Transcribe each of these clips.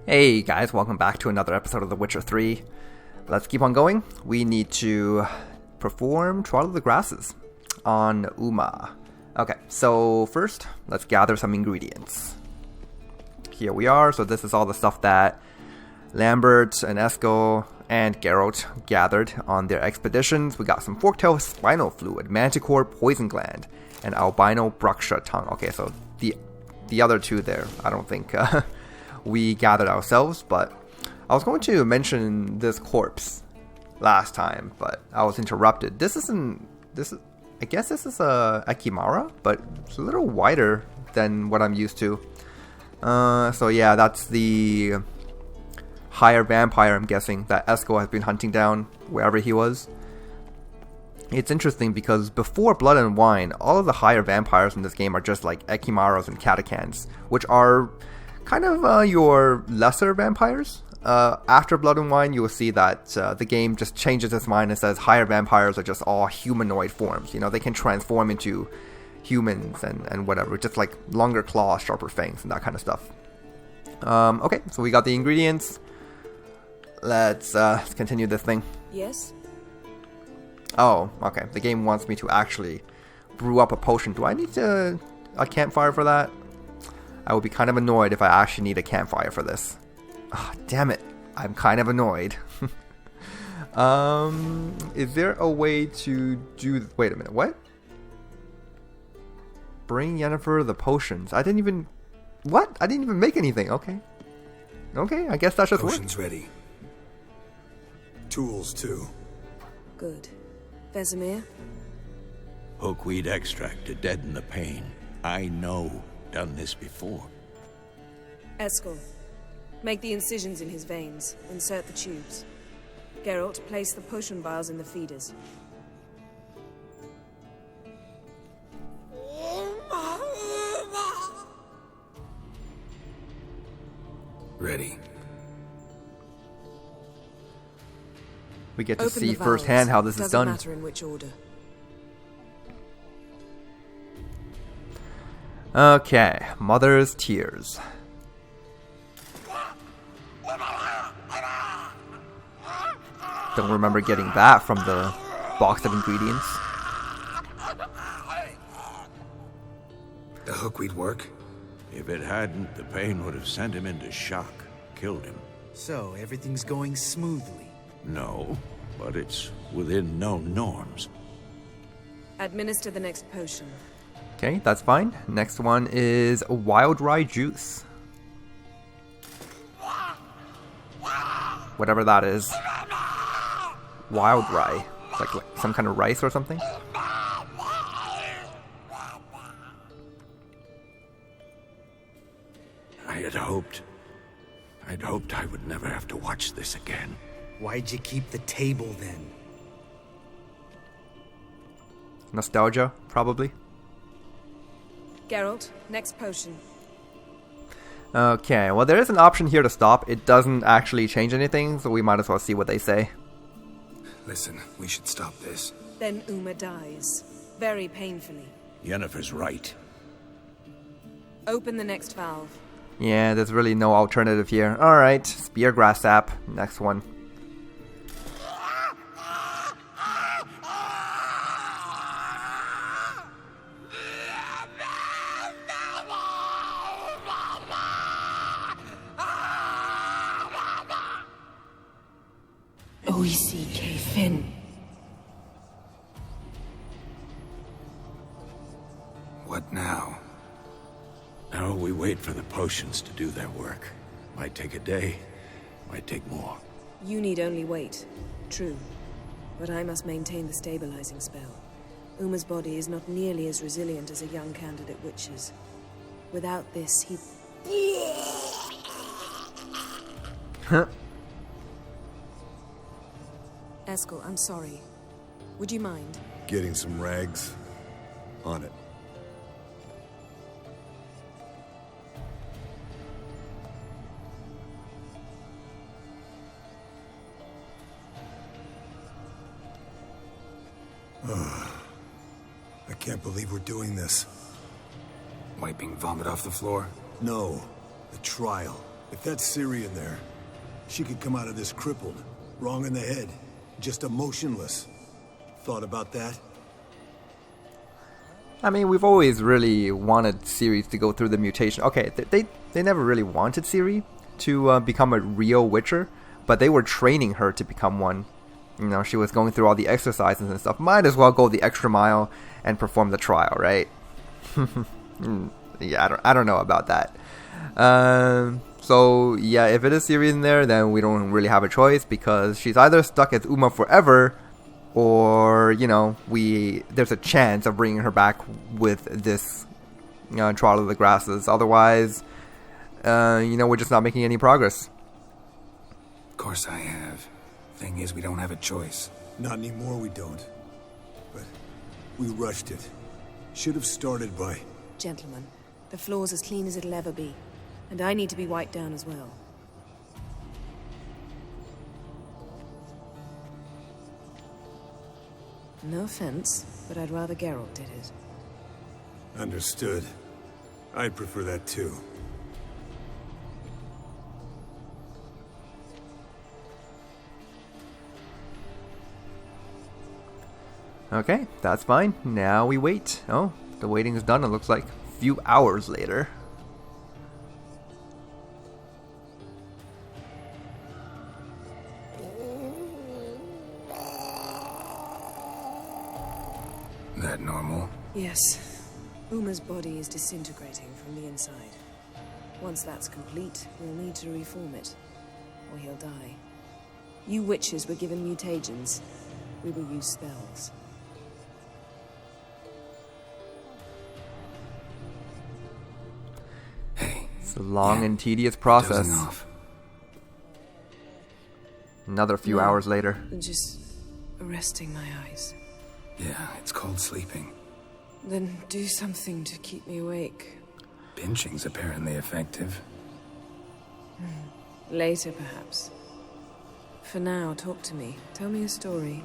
Hey guys, welcome back to another episode of The Witcher 3. Let's keep on going. We need to perform Trial of the Grasses on Uma. Okay, so first, let's gather some ingredients. Here we are, so this is all the stuff that Lambert and Eskel and Geralt gathered on their expeditions. We got some forktail spinal fluid, manticore poison gland, and albino bruxia tongue. Okay, so the other two there, I don't think we gathered ourselves, but I was going to mention this corpse last time, but I was interrupted. I guess this is a Chimera, but it's a little wider than what I'm used to. So yeah, that's the higher vampire, I'm guessing, that Eskel has been hunting down wherever he was. It's interesting because before Blood and Wine, all of the higher vampires in this game are just like Echimaras and Catachans, which are kind of your lesser vampires. After Blood and Wine, you will see that the game just changes its mind and says higher vampires are just all humanoid forms. You know, they can transform into humans and whatever, just like longer claws, sharper fangs, and that kind of stuff. Okay, so we got the ingredients. Let's continue this thing. Yes? Oh, okay. The game wants me to actually brew up a potion. Do I need a campfire for that? I would be kind of annoyed if I actually need a campfire for this. Ah, damn it. I'm kind of annoyed. Is there a way to do... Wait a minute, what? Bring Yennefer the potions. I didn't even... What? I didn't even make anything. Okay. Okay, I guess that's just Potions ready. Tools, too. Good. Vesemir? Hookweed extract to deaden the pain. I know. Done this before. Eskel. Make the incisions in his veins. Insert the tubes. Geralt, place the potion vials in the feeders. Ready. We get to Open see the vials. firsthand how this is Doesn't done. matter in which order. Okay, Mother's Tears. Don't remember getting that from the box of ingredients. The hookweed work? If it hadn't, the pain would have sent him into shock. Killed him. So, everything's going smoothly. No, but it's within known norms. Administer the next potion. Okay, that's fine. Next one is wild rye juice. Whatever that is. Wild rye. It's like some kind of rice or something. I'd hoped I would never have to watch this again. Why'd you keep the table then? Nostalgia, probably. Geralt, next potion. Okay, well there is an option here to stop. It doesn't actually change anything, so we might as well see what they say. Listen, we should stop this. Then Uma dies. Very painfully. Yennefer's right. Open the next valve. Yeah, there's really no alternative here. Alright, spear grass sap. Next one. Oisike Finn. What now? Now we wait for the potions to do their work. Might take a day, might take more. You need only wait. True. But I must maintain the stabilizing spell. Uma's body is not nearly as resilient as a young candidate witch's. Without this, he... Huh? Eskel, I'm sorry. Would you mind? Getting some rags on it. I can't believe we're doing this. Wiping vomit off the floor? No, the trial. If that's Ciri in there, she could come out of this crippled, wrong in the head, just emotionless. Thought about that? I mean, we've always really wanted Ciri to go through the mutation. Okay, they never really wanted Ciri to become a real Witcher, but they were training her to become one. You know, she was going through all the exercises and stuff. Might as well go the extra mile and perform the trial, right? Yeah, I don't know about that. So yeah, if it is Ciri in there, then we don't really have a choice, because she's either stuck as Uma forever, or you know, there's a chance of bringing her back with this trial of the grasses. Otherwise, you know, we're just not making any progress. Of course I have. Thing is, we don't have a choice. Not anymore, we don't. But we rushed it. Should have started by... Gentlemen, the floor's as clean as it'll ever be. And I need to be wiped down as well. No offense, but I'd rather Geralt did it. Understood. I'd prefer that too. Okay, that's fine. Now we wait. Oh, the waiting is done, it looks like. A few hours later. That normal? Yes. Uma's body is disintegrating from the inside. Once that's complete, we'll need to reform it, or he'll die. You witches were given mutagens. We will use spells. Hey. It's a long Yeah. and tedious process. Dozing off. Another few No, hours later. I'm just resting my eyes. Yeah, it's called sleeping. Then do something to keep me awake. Pinching's apparently effective. Later, perhaps. For now, talk to me. Tell me a story.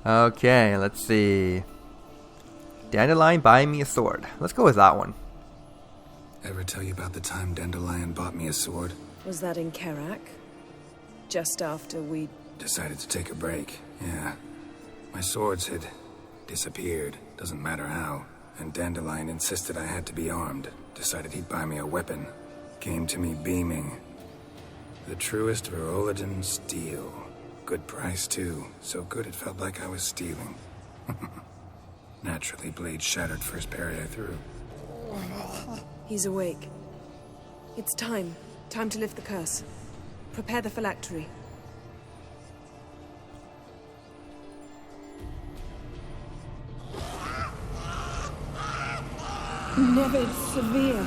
Okay, let's see. Dandelion buying me a sword. Let's go with that one. Ever tell you about the time Dandelion bought me a sword? Was that in Kerak? Just after we... Decided to take a break, yeah. My swords had disappeared, doesn't matter how. And Dandelion insisted I had to be armed. Decided he'd buy me a weapon. Came to me beaming. The truest Verolidan steel. Good price, too. So good it felt like I was stealing. Naturally, blade shattered first parry I threw. He's awake. It's time. Time to lift the curse. Prepare the phylactery. Never severe.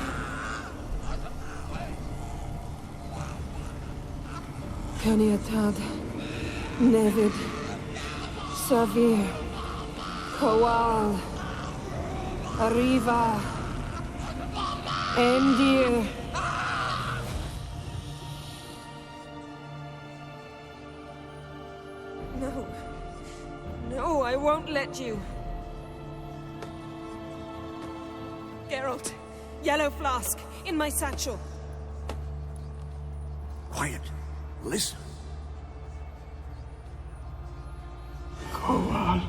Caniatad. Nevid. Savir. Coal. Arriva. Endir. No. No, I won't let you. Geralt. Yellow flask. In my satchel. Quiet. Listen. Koal.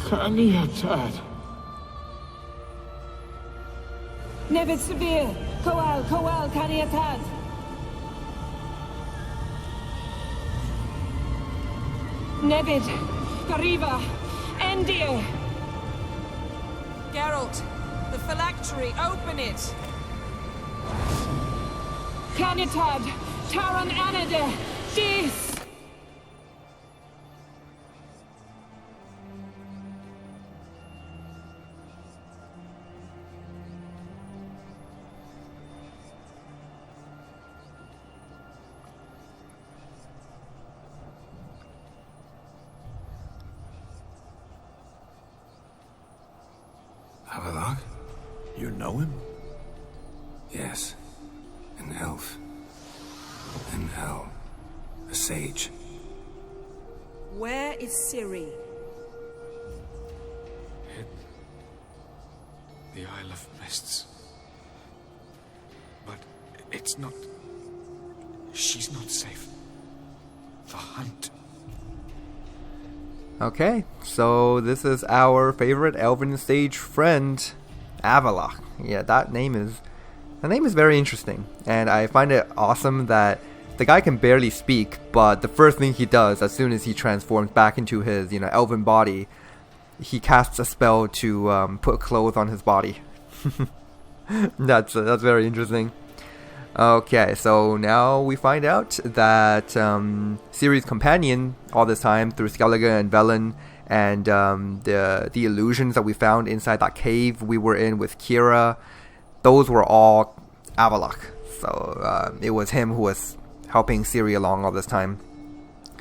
Kaniatad. Nevid Severe. Coal. Caniatad. Nevid. Gariva. Endir. Geralt, the phylactery, open it! Caniatad. Taran Anade. Dis. Havelock? You know him? Yes. An elf. An owl. A sage. Where is Ciri? The Isle of Mists. But it's not... She's not safe. The hunt. Okay, so this is our favorite elven sage friend, Avalok. Yeah, that name is very interesting, and I find it awesome that the guy can barely speak, but the first thing he does as soon as he transforms back into his, elven body, he casts a spell to put clothes on his body. That's very interesting. Okay, so now we find out that Ciri's companion all this time through Skellige and Velen and the illusions that we found inside that cave we were in with Kira, those were all Avalok. So it was him who was helping Ciri along all this time.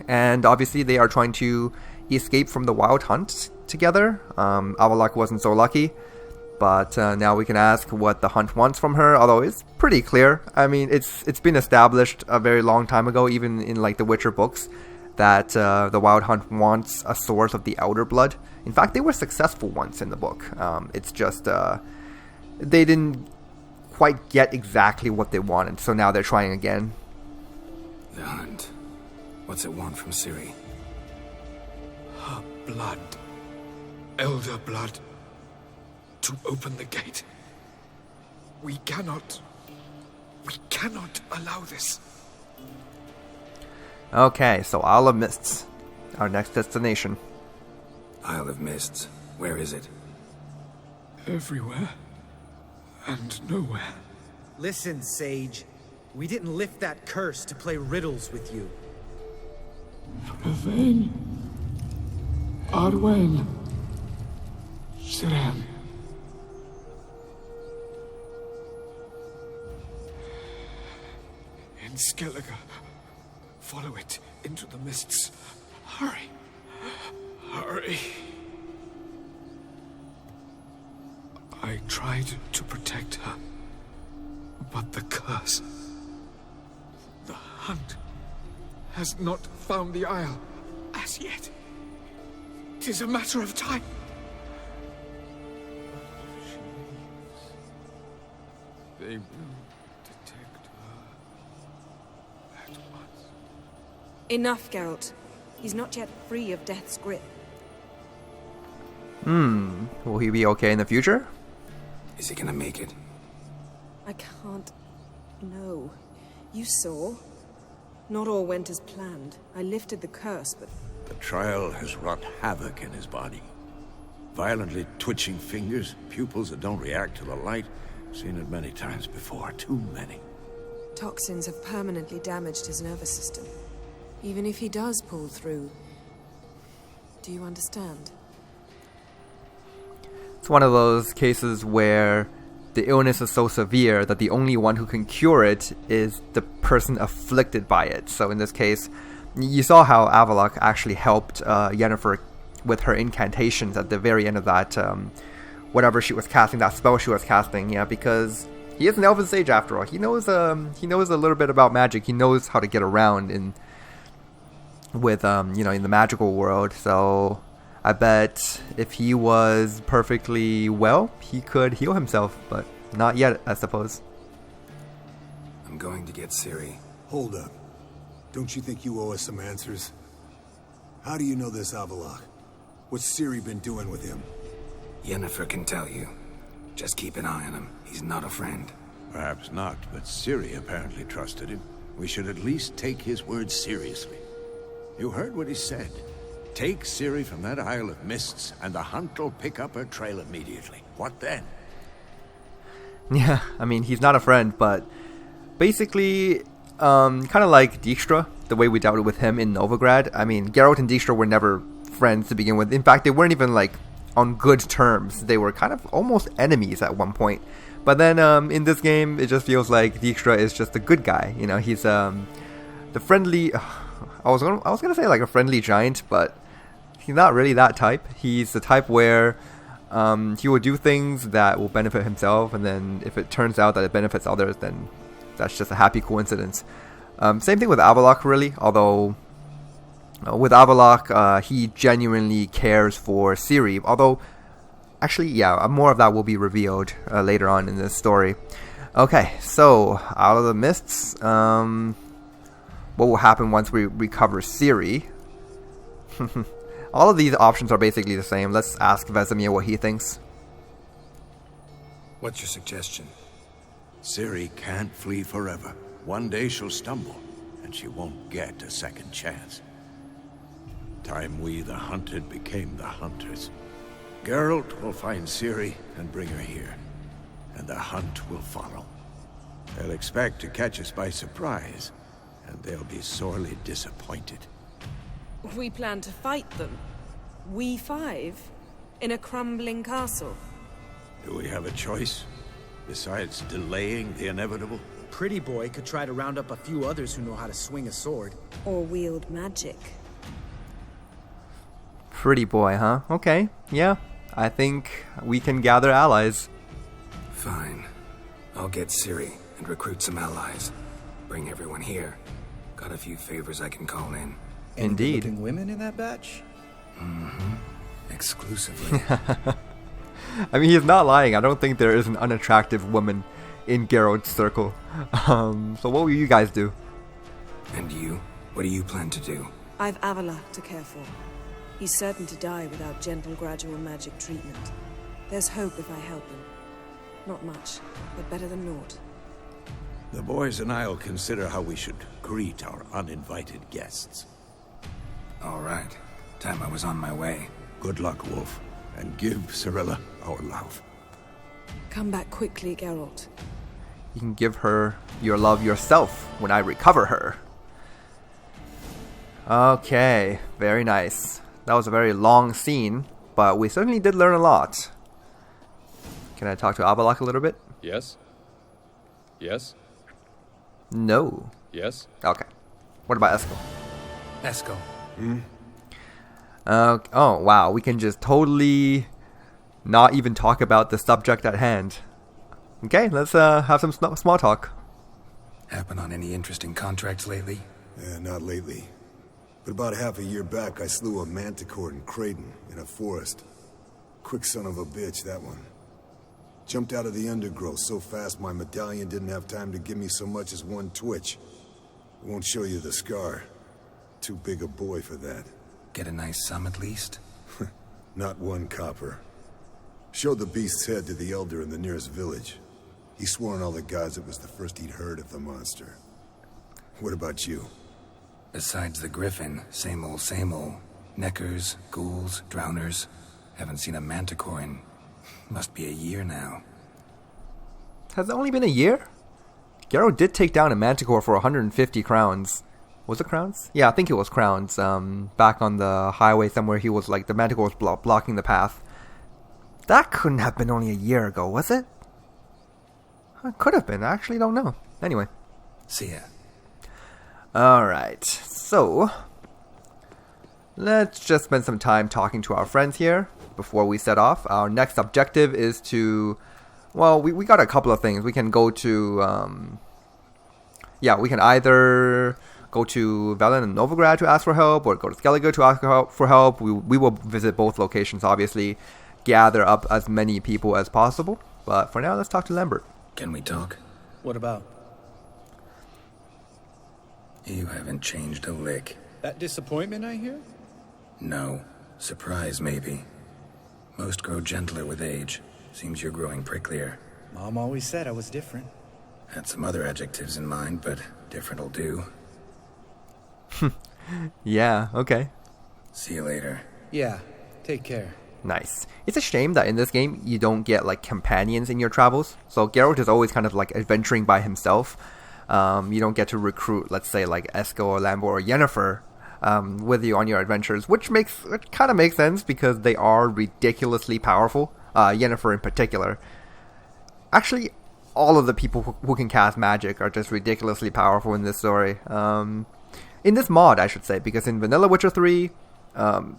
And obviously they are trying to escape from the wild hunt together. Avalok wasn't so lucky. But now we can ask what the hunt wants from her, although it's pretty clear. I mean, it's been established a very long time ago, even in like the Witcher books, that the Wild Hunt wants a source of the Elder Blood. In fact, they were successful once in the book. It's just they didn't quite get exactly what they wanted, so now they're trying again. The hunt. What's it want from Ciri? Her blood. Elder blood. To open the gate. We cannot allow this. Okay, so Isle of Mists, our next destination. Isle of Mists. Where is it? Everywhere. And nowhere. Listen, Sage. We didn't lift that curse to play riddles with you. Yvain. Arwen. Siren. In Skellige. Follow it into the mists. Hurry. Hurry. I tried to protect her. But the curse... The hunt has not found the Isle as yet. 'Tis a matter of time. They will detect her at once. Enough, Geralt. He's not yet free of death's grip. Will he be okay in the future? Is he gonna make it? I can't... No. You saw? Not all went as planned. I lifted the curse, but... The trial has wrought havoc in his body. Violently twitching fingers, pupils that don't react to the light. Seen it many times before, too many. Toxins have permanently damaged his nervous system. Even if he does pull through... Do you understand? It's one of those cases where the illness is so severe that the only one who can cure it is the person afflicted by it. So in this case, you saw how Avalok actually helped Yennefer with her incantations at the very end of that, whatever she was casting, that spell she was casting, yeah, because he is an elven sage after all. He knows a little bit about magic. He knows how to get around in the magical world. So I bet if he was perfectly well, he could heal himself, but not yet, I suppose. I'm going to get Ciri. Hold up. Don't you think you owe us some answers? How do you know this Avalok? What's Ciri been doing with him? Yennefer can tell you. Just keep an eye on him. He's not a friend. Perhaps not, but Ciri apparently trusted him. We should at least take his words seriously. You heard what he said. Take Ciri from that Isle of Mists, and the hunt will pick up her trail immediately. What then? Yeah, I mean, he's not a friend, but basically, kind of like Dijkstra, the way we dealt with him in Novigrad. I mean, Geralt and Dijkstra were never friends to begin with. In fact, they weren't even, on good terms. They were kind of almost enemies at one point. But then, in this game, it just feels like Dijkstra is just a good guy. You know, he's, the friendly... I was gonna say, a friendly giant, but he's not really that type. He's the type where he will do things that will benefit himself, and then if it turns out that it benefits others, then that's just a happy coincidence. Same thing with Avalok, really, although with Avalok, he genuinely cares for Ciri, although, actually, yeah, more of that will be revealed later on in this story. Okay, so out of the mists, what will happen once we recover Ciri? All of these options are basically the same. Let's ask Vesemir what he thinks. What's your suggestion? Ciri can't flee forever. One day she'll stumble, and she won't get a second chance. Time we, the hunted, became the hunters. Geralt will find Ciri and bring her here, and the hunt will follow. They'll expect to catch us by surprise, and they'll be sorely disappointed. We plan to fight them. We five? In a crumbling castle? Do we have a choice? Besides delaying the inevitable? Pretty boy could try to round up a few others who know how to swing a sword. Or wield magic. Pretty boy, huh? Okay, yeah. I think we can gather allies. Fine. I'll get Ciri and recruit some allies. Bring everyone here. Got a few favors I can call in. Indeed. Any good-looking women in that batch? Exclusively. I mean, he's not lying. I don't think there is an unattractive woman in Geralt's circle. So what will you guys do? And you? What do you plan to do? I've Avila to care for. He's certain to die without gentle, gradual magic treatment. There's hope if I help him. Not much, but better than naught. The boys and I'll consider how we should greet our uninvited guests. All right. Time I was on my way. Good luck, Wolf, and give Cirilla our love. Come back quickly, Geralt. You can give her your love yourself when I recover her. Okay, very nice. That was a very long scene, but we certainly did learn a lot. Can I talk to Abalak a little bit? Yes? Yes? No. Yes? Okay. What about Esco? Esco. Oh, wow. We can just totally not even talk about the subject at hand. Okay, let's have some small talk. Happen on any interesting contracts lately? Yeah, not lately. But about half a year back, I slew a manticore in Creighton, in a forest. Quick son of a bitch, that one. Jumped out of the undergrowth so fast my medallion didn't have time to give me so much as one twitch. I won't show you the scar. Too big a boy for that. Get a nice sum at least? Not one copper. Showed the beast's head to the elder in the nearest village. He swore on all the gods it was the first he'd heard of the monster. What about you? Besides the griffin, same old, same old. Neckers, ghouls, drowners. Haven't seen a manticore in... must be a year now. Has it only been a year? Geralt did take down a manticore for 150 crowns. Was it crowns? Yeah, I think it was crowns. Back on the highway somewhere, he was like, the manticore was blocking the path. That couldn't have been only a year ago, was it? It could have been. I actually don't know. Anyway. See ya. Alright, so let's just spend some time talking to our friends here before we set off. Our next objective is to, well, we got a couple of things. We can go to, we can either go to Velen and Novigrad to ask for help, or go to Skellige to ask for help. We will visit both locations, obviously, gather up as many people as possible. But for now, let's talk to Lambert. Can we talk? What about? You haven't changed a lick. That disappointment I hear? No. Surprise, maybe. Most grow gentler with age. Seems you're growing pricklier. Mom always said I was different. Had some other adjectives in mind, but different'll do. Yeah, okay. See you later. Yeah, take care. Nice. It's a shame that in this game you don't get like companions in your travels. So Geralt is always kind of like adventuring by himself. You don't get to recruit, let's say, like Esco or Lambert or Yennefer with you on your adventures, which kind of makes sense because they are ridiculously powerful. Yennefer in particular. Actually, all of the people who can cast magic are just ridiculously powerful in this story. In this mod, I should say, because in Vanilla Witcher 3,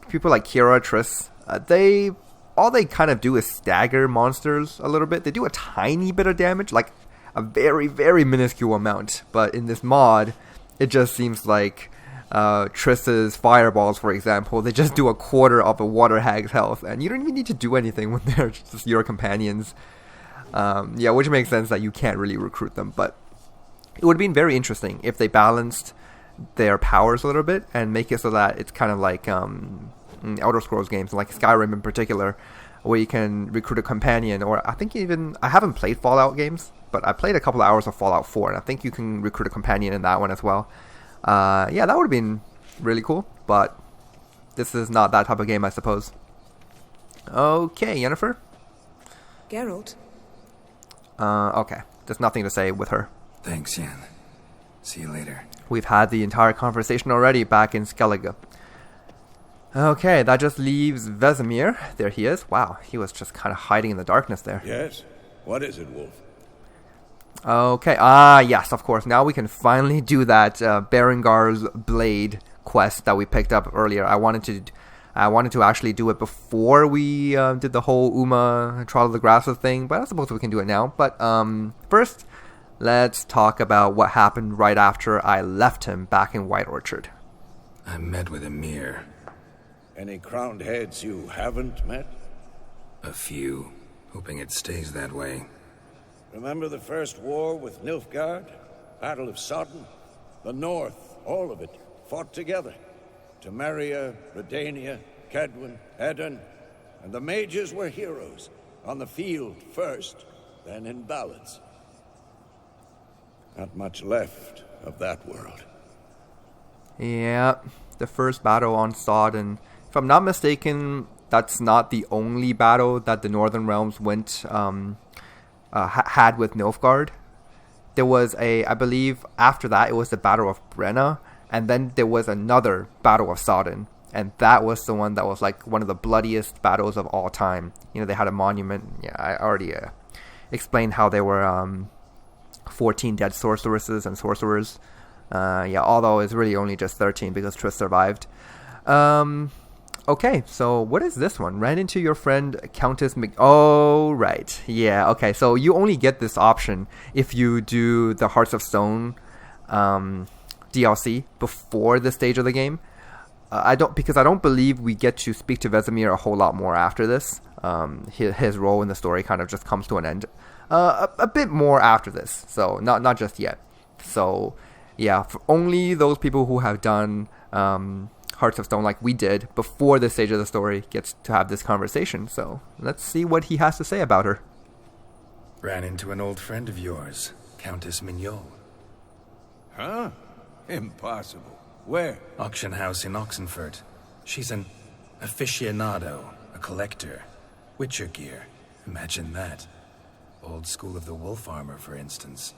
people like Kira, Triss, all they kind of do is stagger monsters a little bit. They do a tiny bit of damage, like a very, very minuscule amount. But in this mod, it just seems like Triss's fireballs, for example, they just do a quarter of a water hag's health, and you don't even need to do anything when they're just your companions. Yeah, which makes sense that you can't really recruit them. But it would have been very interesting if they balanced their powers a little bit and make it so that it's kind of like Elder Scrolls games, like Skyrim in particular, where you can recruit a companion. Or I think even, I haven't played Fallout games, but I played a couple of hours of Fallout 4, and I think you can recruit a companion in that one as well. Yeah, that would have been really cool, but this is not that type of game, I suppose. Okay, Yennefer? Geralt? Okay, there's nothing to say with her. Thanks, Yen. See you later. We've had the entire conversation already back in Skellige. Okay, that just leaves Vesemir. There he is. Wow, he was just kind of hiding in the darkness there. Yes? What is it, Wolf? Okay, yes, of course. Now we can finally do that Berengar's Blade quest that we picked up earlier. I wanted to actually do it before we did the whole Uma Trial of the Grasses thing, but I suppose we can do it now. But first, let's talk about what happened right after I left him back in White Orchard. I met with Emir. Any crowned heads you haven't met? A few. Hoping it stays that way. Remember the first war with Nilfgaard? Battle of Sodden? The North, all of it, fought together. Temeria, Redania, Kedwin, Edirn, and the mages were heroes. On the field first, then in ballads. Not much left of that world. Yeah, the first battle on Sodden. If I'm not mistaken, that's not the only battle that the Northern Realms had with Nilfgaard. There was I believe after that it was the Battle of Brenna, and then there was another Battle of Sodden, and that was the one that was like one of the bloodiest battles of all time. You know, they had a monument. Yeah, I already explained how there were 14 dead sorceresses and sorcerers. Yeah, although it's really only just 13 because Triss survived. Okay, so what is this one? Ran into your friend Countess Oh, right. Yeah, okay. So you only get this option if you do the Hearts of Stone DLC before this stage of the game. Because I don't believe we get to speak to Vesemir a whole lot more after this. His role in the story kind of just comes to an end. A bit more after this, so not just yet. So yeah, for only those people who have done Hearts of Stone like we did before this stage of the story gets to have this conversation. So let's see what he has to say about her. Ran into an old friend of yours, Countess Mignol. Huh? Impossible. Where? Auction house in Oxenfurt. She's an aficionado, a collector. Witcher gear. Imagine that. Old school of the wolf armor, for instance.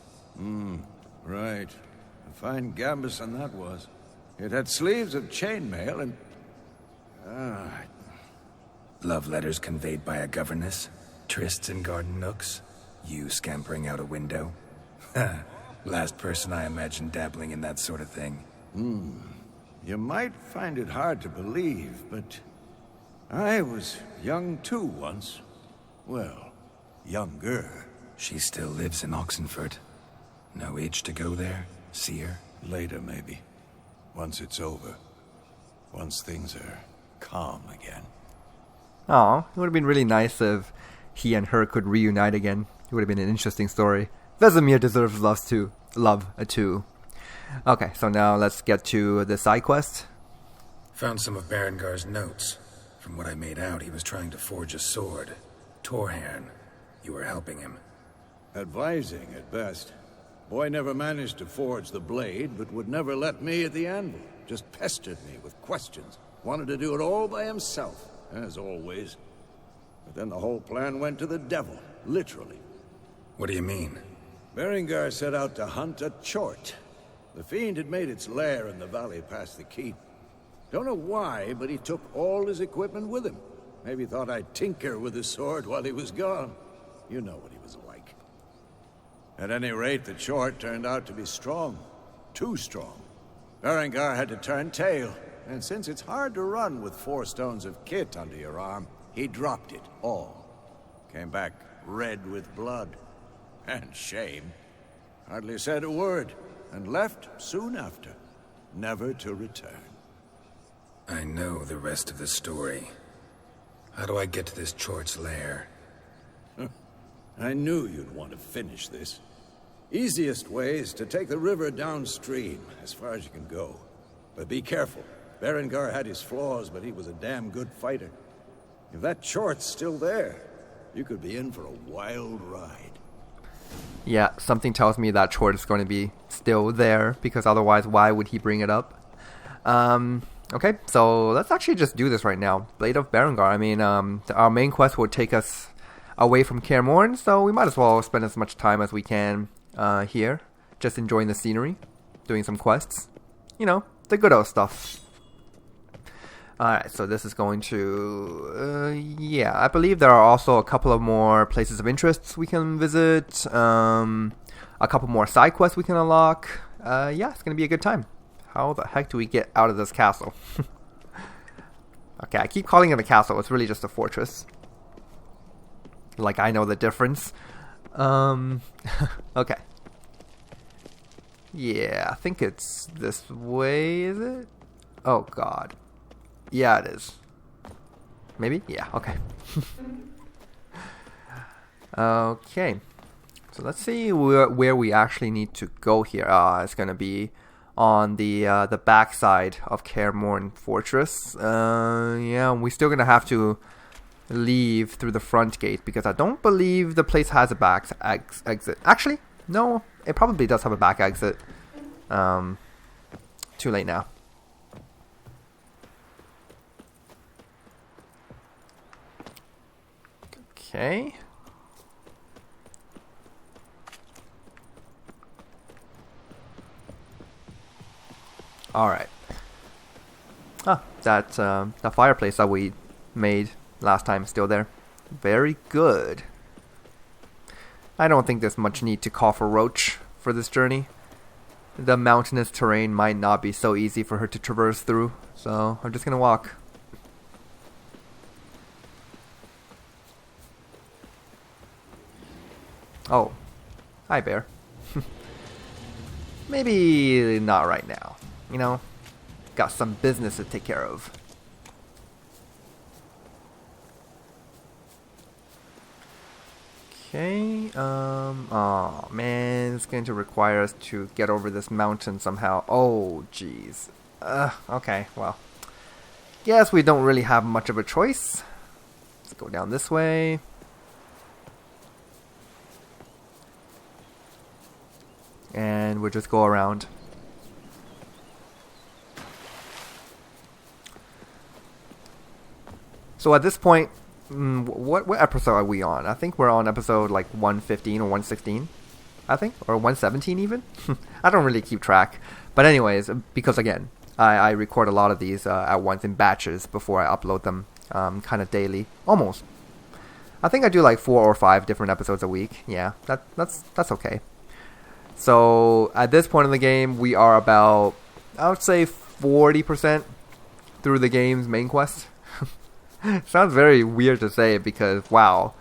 Right. A fine gambeson that was. It had sleeves of chainmail and... Love letters conveyed by a governess. Trysts in garden nooks. You scampering out a window. Last person I imagined dabbling in that sort of thing. You might find it hard to believe, but... I was young too once. Well, younger. She still lives in Oxenfurt. No age to go there? See her? Later, maybe. Once it's over. Once things are calm again. Aw, it would have been really nice if he and her could reunite again. It would have been an interesting story. Vesemir deserves love too. Okay, so now let's get to the side quest. Found some of Berengar's notes. From what I made out, he was trying to forge a sword. Torhairn. You were helping him. Advising, at best. Boy never managed to forge the blade, but would never let me at the anvil. Just pestered me with questions. Wanted to do it all by himself, as always. But then the whole plan went to the devil, literally. What do you mean? Berengar set out to hunt a chort. The fiend had made its lair in the valley past the keep. Don't know why, but he took all his equipment with him. Maybe thought I'd tinker with his sword while he was gone. You know what he was like. At any rate, the chort turned out to be strong. Too strong. Berengar had to turn tail, and since it's hard to run with 4 stones of kit under your arm, he dropped it all. Came back red with blood. And shame. Hardly said a word, and left soon after, never to return. I know the rest of the story. How do I get to this chort's lair? I knew you'd want to finish this. Easiest way is to take the river downstream, as far as you can go. But be careful. Berengar had his flaws, but he was a damn good fighter. If that chort's still there, you could be in for a wild ride. Yeah, something tells me that chort is going to be still there, because otherwise why would he bring it up? Okay, so let's actually just do this right now. Blade of Berengar. I mean, our main quest will take us away from Kaer Morhen, so we might as well spend as much time as we can here, just enjoying the scenery, doing some quests. You know, the good old stuff. Alright, so this is going to... yeah, I believe there are also a couple of more places of interest we can visit. A couple more side quests we can unlock. Yeah, it's going to be a good time. How the heck do we get out of this castle? Okay, I keep calling it a castle. It's really just a fortress. Like I know the difference. Okay. Yeah, I think it's this way, is it? Oh, God. Yeah, it is. Maybe? Yeah, okay. Okay. So let's see where we actually need to go here. It's going to be on the backside of Kaer Morhen Fortress. Yeah, we're still going to have to leave through the front gate because I don't believe the place has a back exit. Actually, no, it probably does have a back exit. Too late now. Okay. Alright. Ah, that fireplace that we made last time is still there. Very good. I don't think there's much need to call for Roach for this journey. The mountainous terrain might not be so easy for her to traverse through, so I'm just gonna walk. Oh. Hi, bear. Maybe not right now. You know, got some business to take care of. Okay, oh man, it's going to require us to get over this mountain somehow. Oh, jeez. Okay, well. Guess we don't really have much of a choice. Let's go down this way. And we'll just go around. So at this point, what episode are we on? I think we're on episode like 115 or 116, I think, or 117 even. I don't really keep track, but anyways, because again, I record a lot of these at once in batches before I upload them, kind of daily, almost. I think I do like 4 or 5 different episodes a week. Yeah, that's okay. So at this point in the game, we are about, I would say, 40% through the game's main quest. Sounds very weird to say because, wow,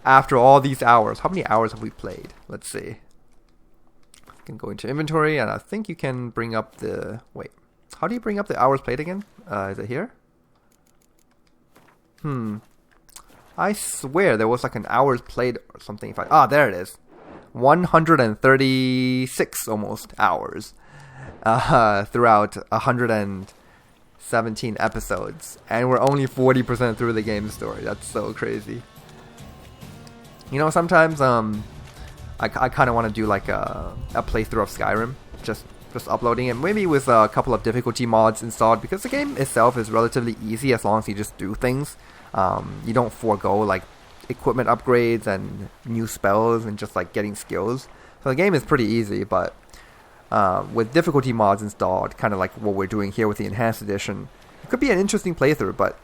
after all these hours, how many hours have we played? Let's see. You can go into inventory, and I think you can bring up the... Wait, how do you bring up the hours played again? Is it here? I swear there was like an hours played or something. There it is. 136 almost hours throughout 117 episodes, and we're only 40% through the game story. That's so crazy. You know, sometimes I kind of want to do like a playthrough of Skyrim, just uploading it, maybe with a couple of difficulty mods installed, because the game itself is relatively easy as long as you just do things. You don't forego like equipment upgrades and new spells and just like getting skills. So the game is pretty easy, but with difficulty mods installed, kind of like what we're doing here with the enhanced edition, it could be an interesting playthrough. But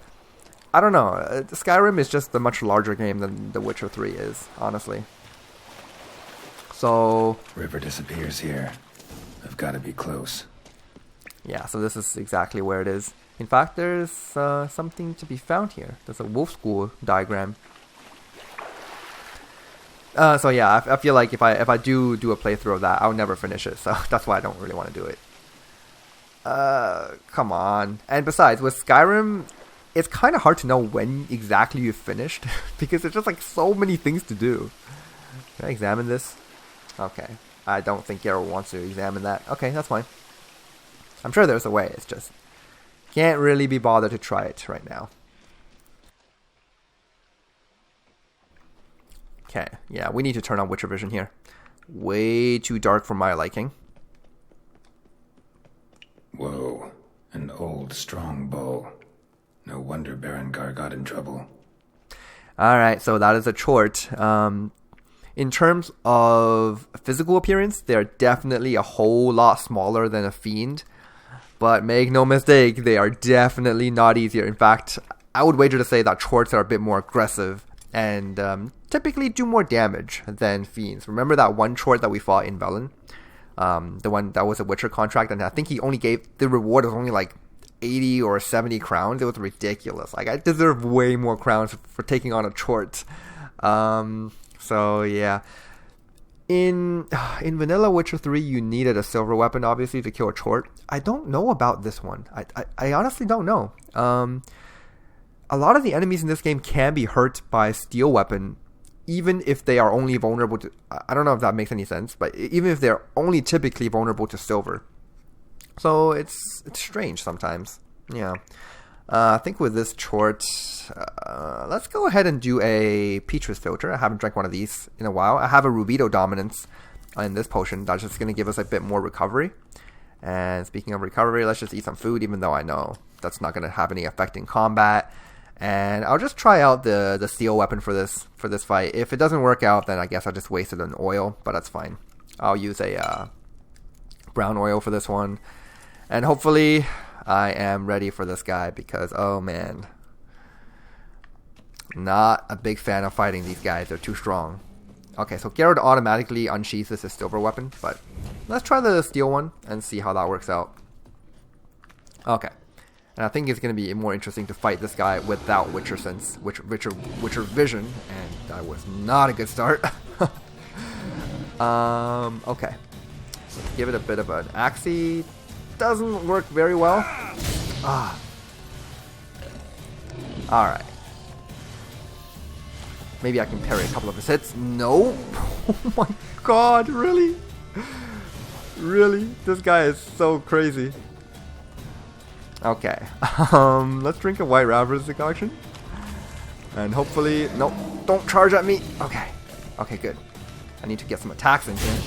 I don't know, Skyrim is just a much larger game than The Witcher 3 is, honestly. So River disappears here. I've got to be close. Yeah, so this is exactly where it is. In fact, there's something to be found here. There's a wolf school diagram. So yeah, I feel like if I do a playthrough of that, I'll never finish it. So that's why I don't really want to do it. Come on. And besides, with Skyrim, it's kind of hard to know when exactly you've finished because there's just like so many things to do. Can I examine this? Okay. I don't think Geralt wants to examine that. Okay, that's fine. I'm sure there's a way. It's just can't really be bothered to try it right now. Okay, yeah, we need to turn on Witcher Vision here. Way too dark for my liking. Whoa, an old, strong bow. No wonder Berengar got in trouble. Alright, so that is a chort. In terms of physical appearance, they're definitely a whole lot smaller than a fiend. But make no mistake, they are definitely not easier. In fact, I would wager to say that chorts are a bit more aggressive and typically do more damage than fiends. Remember that one chort that we fought in Velen? The one that was a Witcher contract, and I think he only gave, the reward was only like 80 or 70 crowns. It was ridiculous. Like, I deserve way more crowns for taking on a chort. So yeah. In vanilla Witcher 3, you needed a silver weapon, obviously, to kill a chort. I don't know about this one. I honestly don't know. A lot of the enemies in this game can be hurt by a steel weapon, even if they are only vulnerable to... I don't know if that makes any sense, but even if they're only typically vulnerable to silver. So it's strange sometimes. Yeah. I think with this chort, let's go ahead and do a Petrus filter. I haven't drank one of these in a while. I have a Rubido dominance in this potion. That's just going to give us a bit more recovery. And speaking of recovery, let's just eat some food, even though I know that's not going to have any effect in combat. And I'll just try out the steel weapon for this fight. If it doesn't work out, then I guess I'll just waste it on oil, but that's fine. I'll use a brown oil for this one. And hopefully I am ready for this guy because, oh man, not a big fan of fighting these guys. They're too strong. Okay, so Geralt automatically unsheathes his silver weapon, but let's try the steel one and see how that works out. Okay. And I think it's going to be more interesting to fight this guy without Witcher Vision, and that was not a good start. Okay. Let's give it a bit of an axie. Doesn't work very well. Alright. Maybe I can parry a couple of his hits. Nope. Oh my god, really? Really? This guy is so crazy. Okay. Let's drink a White Rabbit's decoction. And hopefully... Nope. Don't charge at me. Okay. Okay, good. I need to get some attacks in here.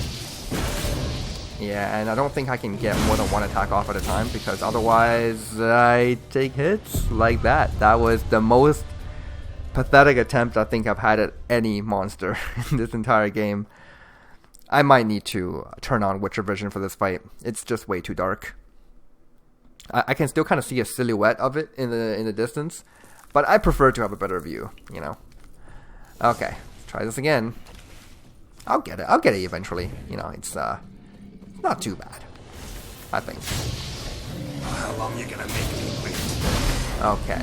Yeah, and I don't think I can get more than one attack off at a time, because otherwise I take hits like that. That was the most pathetic attempt I think I've had at any monster in this entire game. I might need to turn on Witcher Vision for this fight. It's just way too dark. I can still kind of see a silhouette of it in the distance, but I prefer to have a better view, you know. Okay, let's try this again. I'll get it. I'll get it eventually. You know, it's not too bad, I think. How long you gonna make me wait? Okay.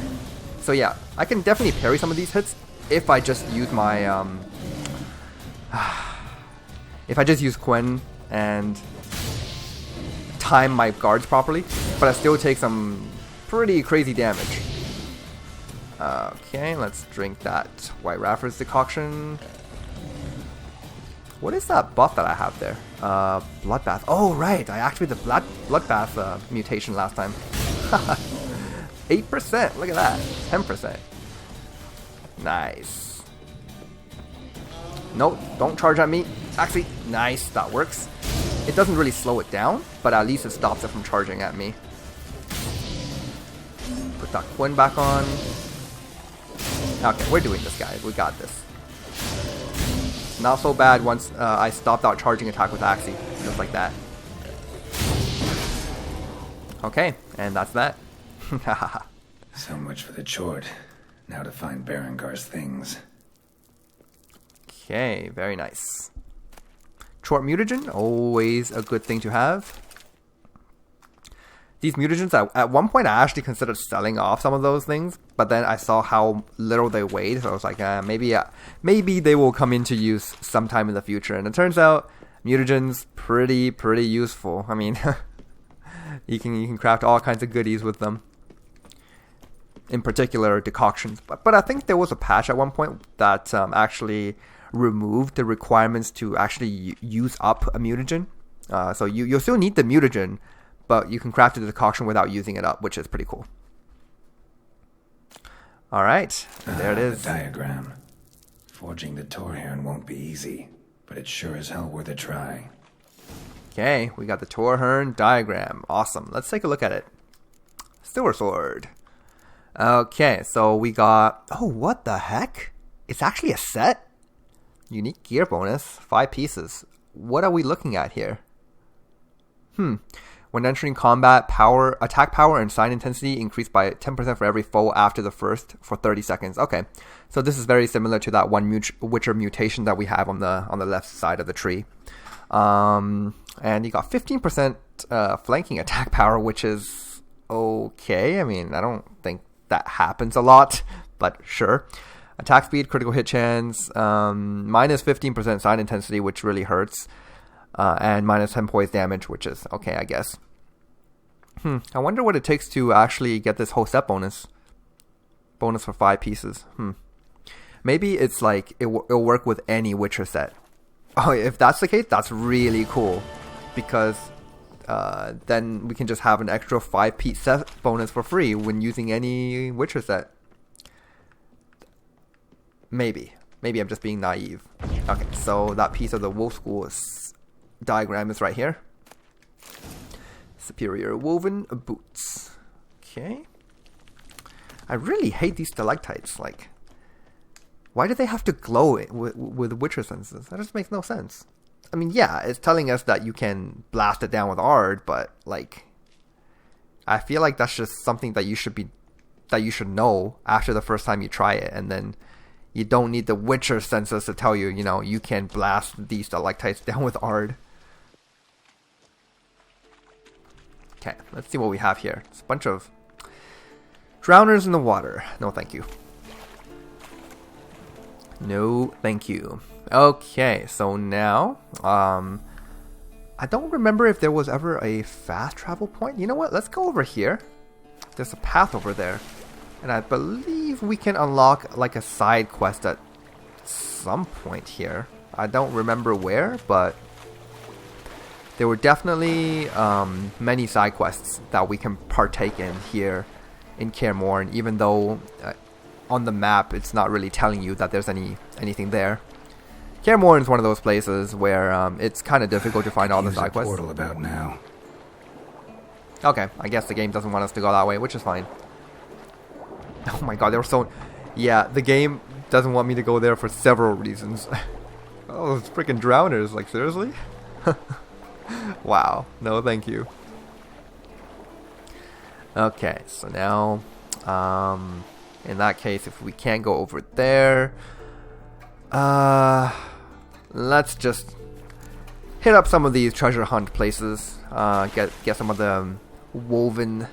So yeah, I can definitely parry some of these hits if I just use my if I just use Quen and time my guards properly, but I still take some pretty crazy damage. Okay, let's drink that White Rafford's decoction. What is that buff that I have there? Bloodbath. Oh, right. I activated the Bloodbath mutation last time. 8%. Look at that. 10%. Nice. Nope. Don't charge at me. Actually, nice. That works. It doesn't really slow it down, but at least it stops it from charging at me. Put that Quen back on. Okay, we're doing this, guys. We got this. Not so bad once I stopped out charging attack with Axie. Just like that. Okay, and that's that. So much for the chort. Now to find Berengar's things. Okay, very nice. Chort mutagen, always a good thing to have. These mutagens, at one point I actually considered selling off some of those things, but then I saw how little they weighed, so I was like, maybe they will come into use sometime in the future. And it turns out mutagens pretty useful. I mean, you can craft all kinds of goodies with them. in particular decoctions. But I think there was a patch at one point that actually removed the requirements to actually use up a mutagen. So you'll still need the mutagen, but you can craft the decoction without using it up, which is pretty cool. Alright, there it is. The diagram. Forging the Torhorn won't be easy, but it's sure as hell worth a try. Okay, we got the Torhorn diagram. Awesome. Let's take a look at it. Silver Sword. Okay, so we got... Oh, what the heck? It's actually a set? Unique gear bonus. 5 pieces. What are we looking at here? When entering combat, attack power and sign intensity increase by 10% for every foe after the first for 30 seconds. Okay, so this is very similar to that one Witcher mutation that we have on the left side of the tree. And you got 15% flanking attack power, which is okay. I mean, I don't think that happens a lot, but sure. Attack speed, critical hit chance, minus 15% sign intensity, which really hurts. And minus 10 poise damage, which is okay, I guess. I wonder what it takes to actually get this whole set bonus. Bonus for 5 pieces. Maybe it's like it'll work with any Witcher set. Oh, if that's the case, that's really cool. Because then we can just have an extra 5-piece set bonus for free when using any Witcher set. Maybe I'm just being naive. Okay, so that piece of the Wolf School diagram is right here. Superior woven boots. Okay. I really hate these stalactites. Like, why do they have to glow with Witcher senses? That just makes no sense. I mean, yeah, it's telling us that you can blast it down with Ard, but like, I feel like that's just something that you should know after the first time you try it, and then you don't need the Witcher senses to tell you, you can blast these stalactites down with Ard. Okay, let's see what we have here. It's a bunch of drowners in the water. No, thank you. No, thank you. Okay, so now, I don't remember if there was ever a fast travel point. You know what? Let's go over here. There's a path over there. And I believe we can unlock like a side quest at some point here. I don't remember where, but there were definitely many side quests that we can partake in here in Kaer Morhen, even though on the map it's not really telling you that there's anything there. Kaer Morhen is one of those places where it's kind of difficult to find all the side quests. Portal about now. Okay, I guess the game doesn't want us to go that way, which is fine. Oh my god, they were so... Yeah, the game doesn't want me to go there for several reasons. Oh, those freaking drowners, like seriously? Wow, no thank you. Okay, so now, in that case, if we can't go over there, let's just hit up some of these treasure hunt places, get some of the woven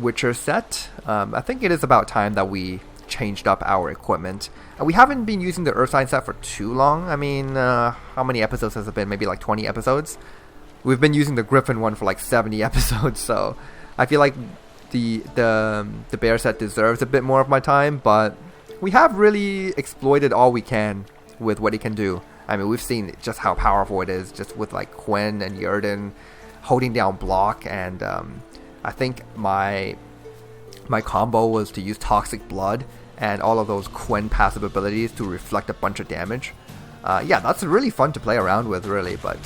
Witcher set. I think it is about time that we changed up our equipment. We haven't been using the Earthside set for too long. I mean, how many episodes has it been? Maybe like 20 episodes? We've been using the Griffin one for like 70 episodes, so I feel like the bear set deserves a bit more of my time, but we have really exploited all we can with what it can do. I mean, we've seen just how powerful it is, just with like Quen and Yerden holding down block, and I think my combo was to use Toxic Blood and all of those Quen passive abilities to reflect a bunch of damage. Yeah, that's really fun to play around with, really, but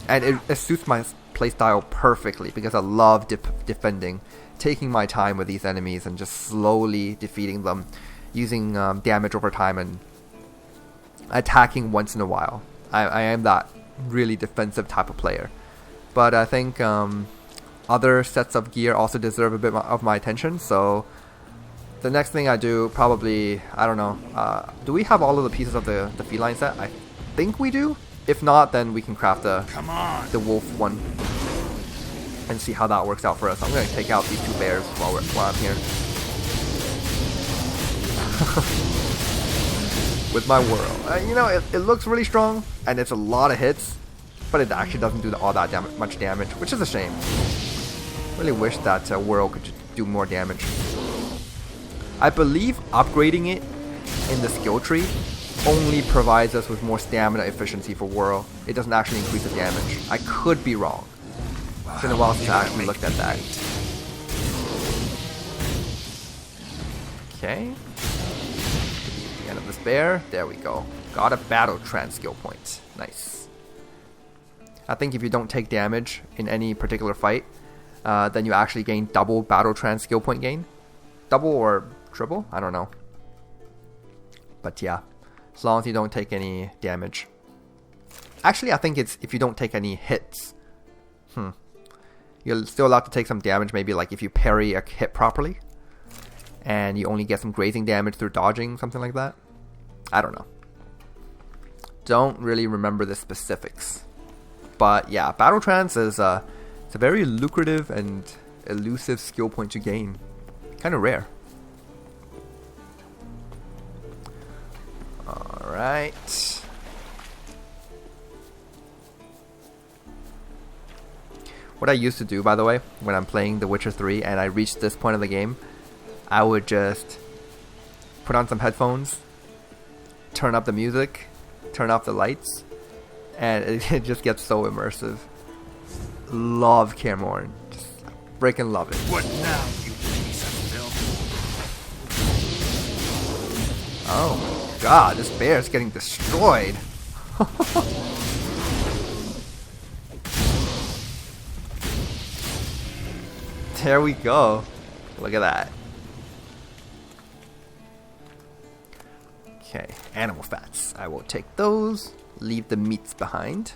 and it suits my playstyle perfectly because I love defending, taking my time with these enemies and just slowly defeating them, using damage over time and attacking once in a while. I am that really defensive type of player. But I think other sets of gear also deserve a bit of my attention, so the next thing I do, probably, I don't know, do we have all of the pieces of the feline set? I think we do. If not, then we can craft the wolf one and see how that works out for us. I'm going to take out these two bears while I'm here. With my whirl. You know, it looks really strong, and it's a lot of hits, but it actually doesn't do all that much damage, which is a shame. Really wish that whirl do more damage. I believe upgrading it in the skill tree only provides us with more stamina efficiency for Whirl. It doesn't actually increase the damage. I could be wrong. It's been a while since I actually looked at that. Okay. The end of despair. There we go. Got a battle trance skill point. Nice. I think if you don't take damage in any particular fight, then you actually gain double battle trance skill point gain. Double or triple? I don't know. But yeah, as long as you don't take any damage. Actually, I think it's if you don't take any hits. You're still allowed to take some damage, maybe like if you parry a hit properly. And you only get some grazing damage through dodging, something like that. I don't know. Don't really remember the specifics. But yeah, battle trance is it's a very lucrative and elusive skill point to gain. Kind of rare. Alright. What I used to do, by the way, when I'm playing The Witcher 3 and I reached this point of the game, I would just put on some headphones, turn up the music, turn off the lights, and it just gets so immersive. Love Kaer Morhen. Just freaking love it. What now, you piece of filth? Oh my god, this bear is getting destroyed. There we go. Look at that. Okay, animal fats. I will take those. Leave the meats behind.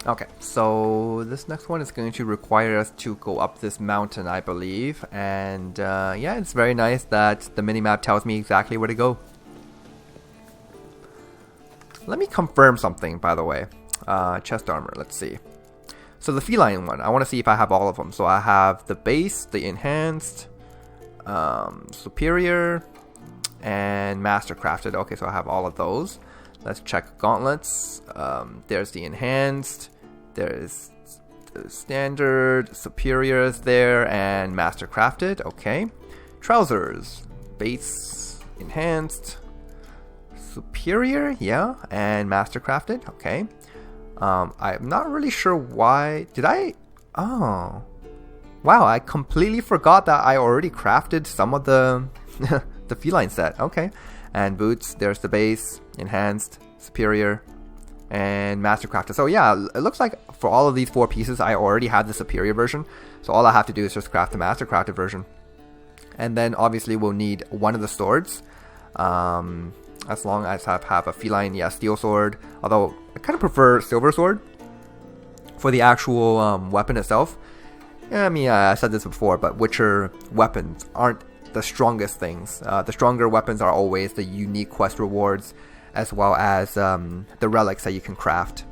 Okay, so this next one is going to require us to go up this mountain, I believe. And yeah, it's very nice that the minimap tells me exactly where to go. Let me confirm something, by the way. Chest armor, let's see. So the feline one, I want to see if I have all of them. So I have the base, the enhanced, superior, and master crafted. Okay, so I have all of those. Let's check gauntlets. There's the enhanced, there's the standard, superior is there, and master crafted. Okay. Trousers, base, enhanced, superior, yeah, and master crafted. Okay. I'm not really sure why. Did I? Oh, wow! I completely forgot that I already crafted some of the the feline set. Okay, and boots. There's the base, enhanced, superior, and master crafted. So yeah, it looks like for all of these 4 pieces, I already have the superior version. So all I have to do is just craft the master crafted version, and then obviously we'll need one of the swords. As long as I have a feline, yeah, steel sword. Although I kind of prefer silver sword for the actual weapon itself. Yeah, I mean, I said this before, but Witcher weapons aren't the strongest things. The stronger weapons are always the unique quest rewards, as well as the relics that you can craft.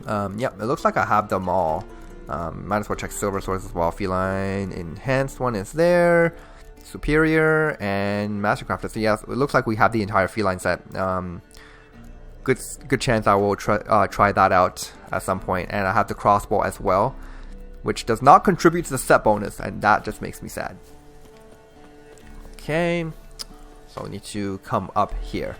Yep, it looks like I have them all. Might as well check silver swords as well. Feline, enhanced one is there. Superior and mastercrafted. So yeah, it looks like we have the entire feline set. Good chance I will try that out at some point. And I have the crossbow as well, which does not contribute to the set bonus, and that just makes me sad. Okay, so we need to come up here.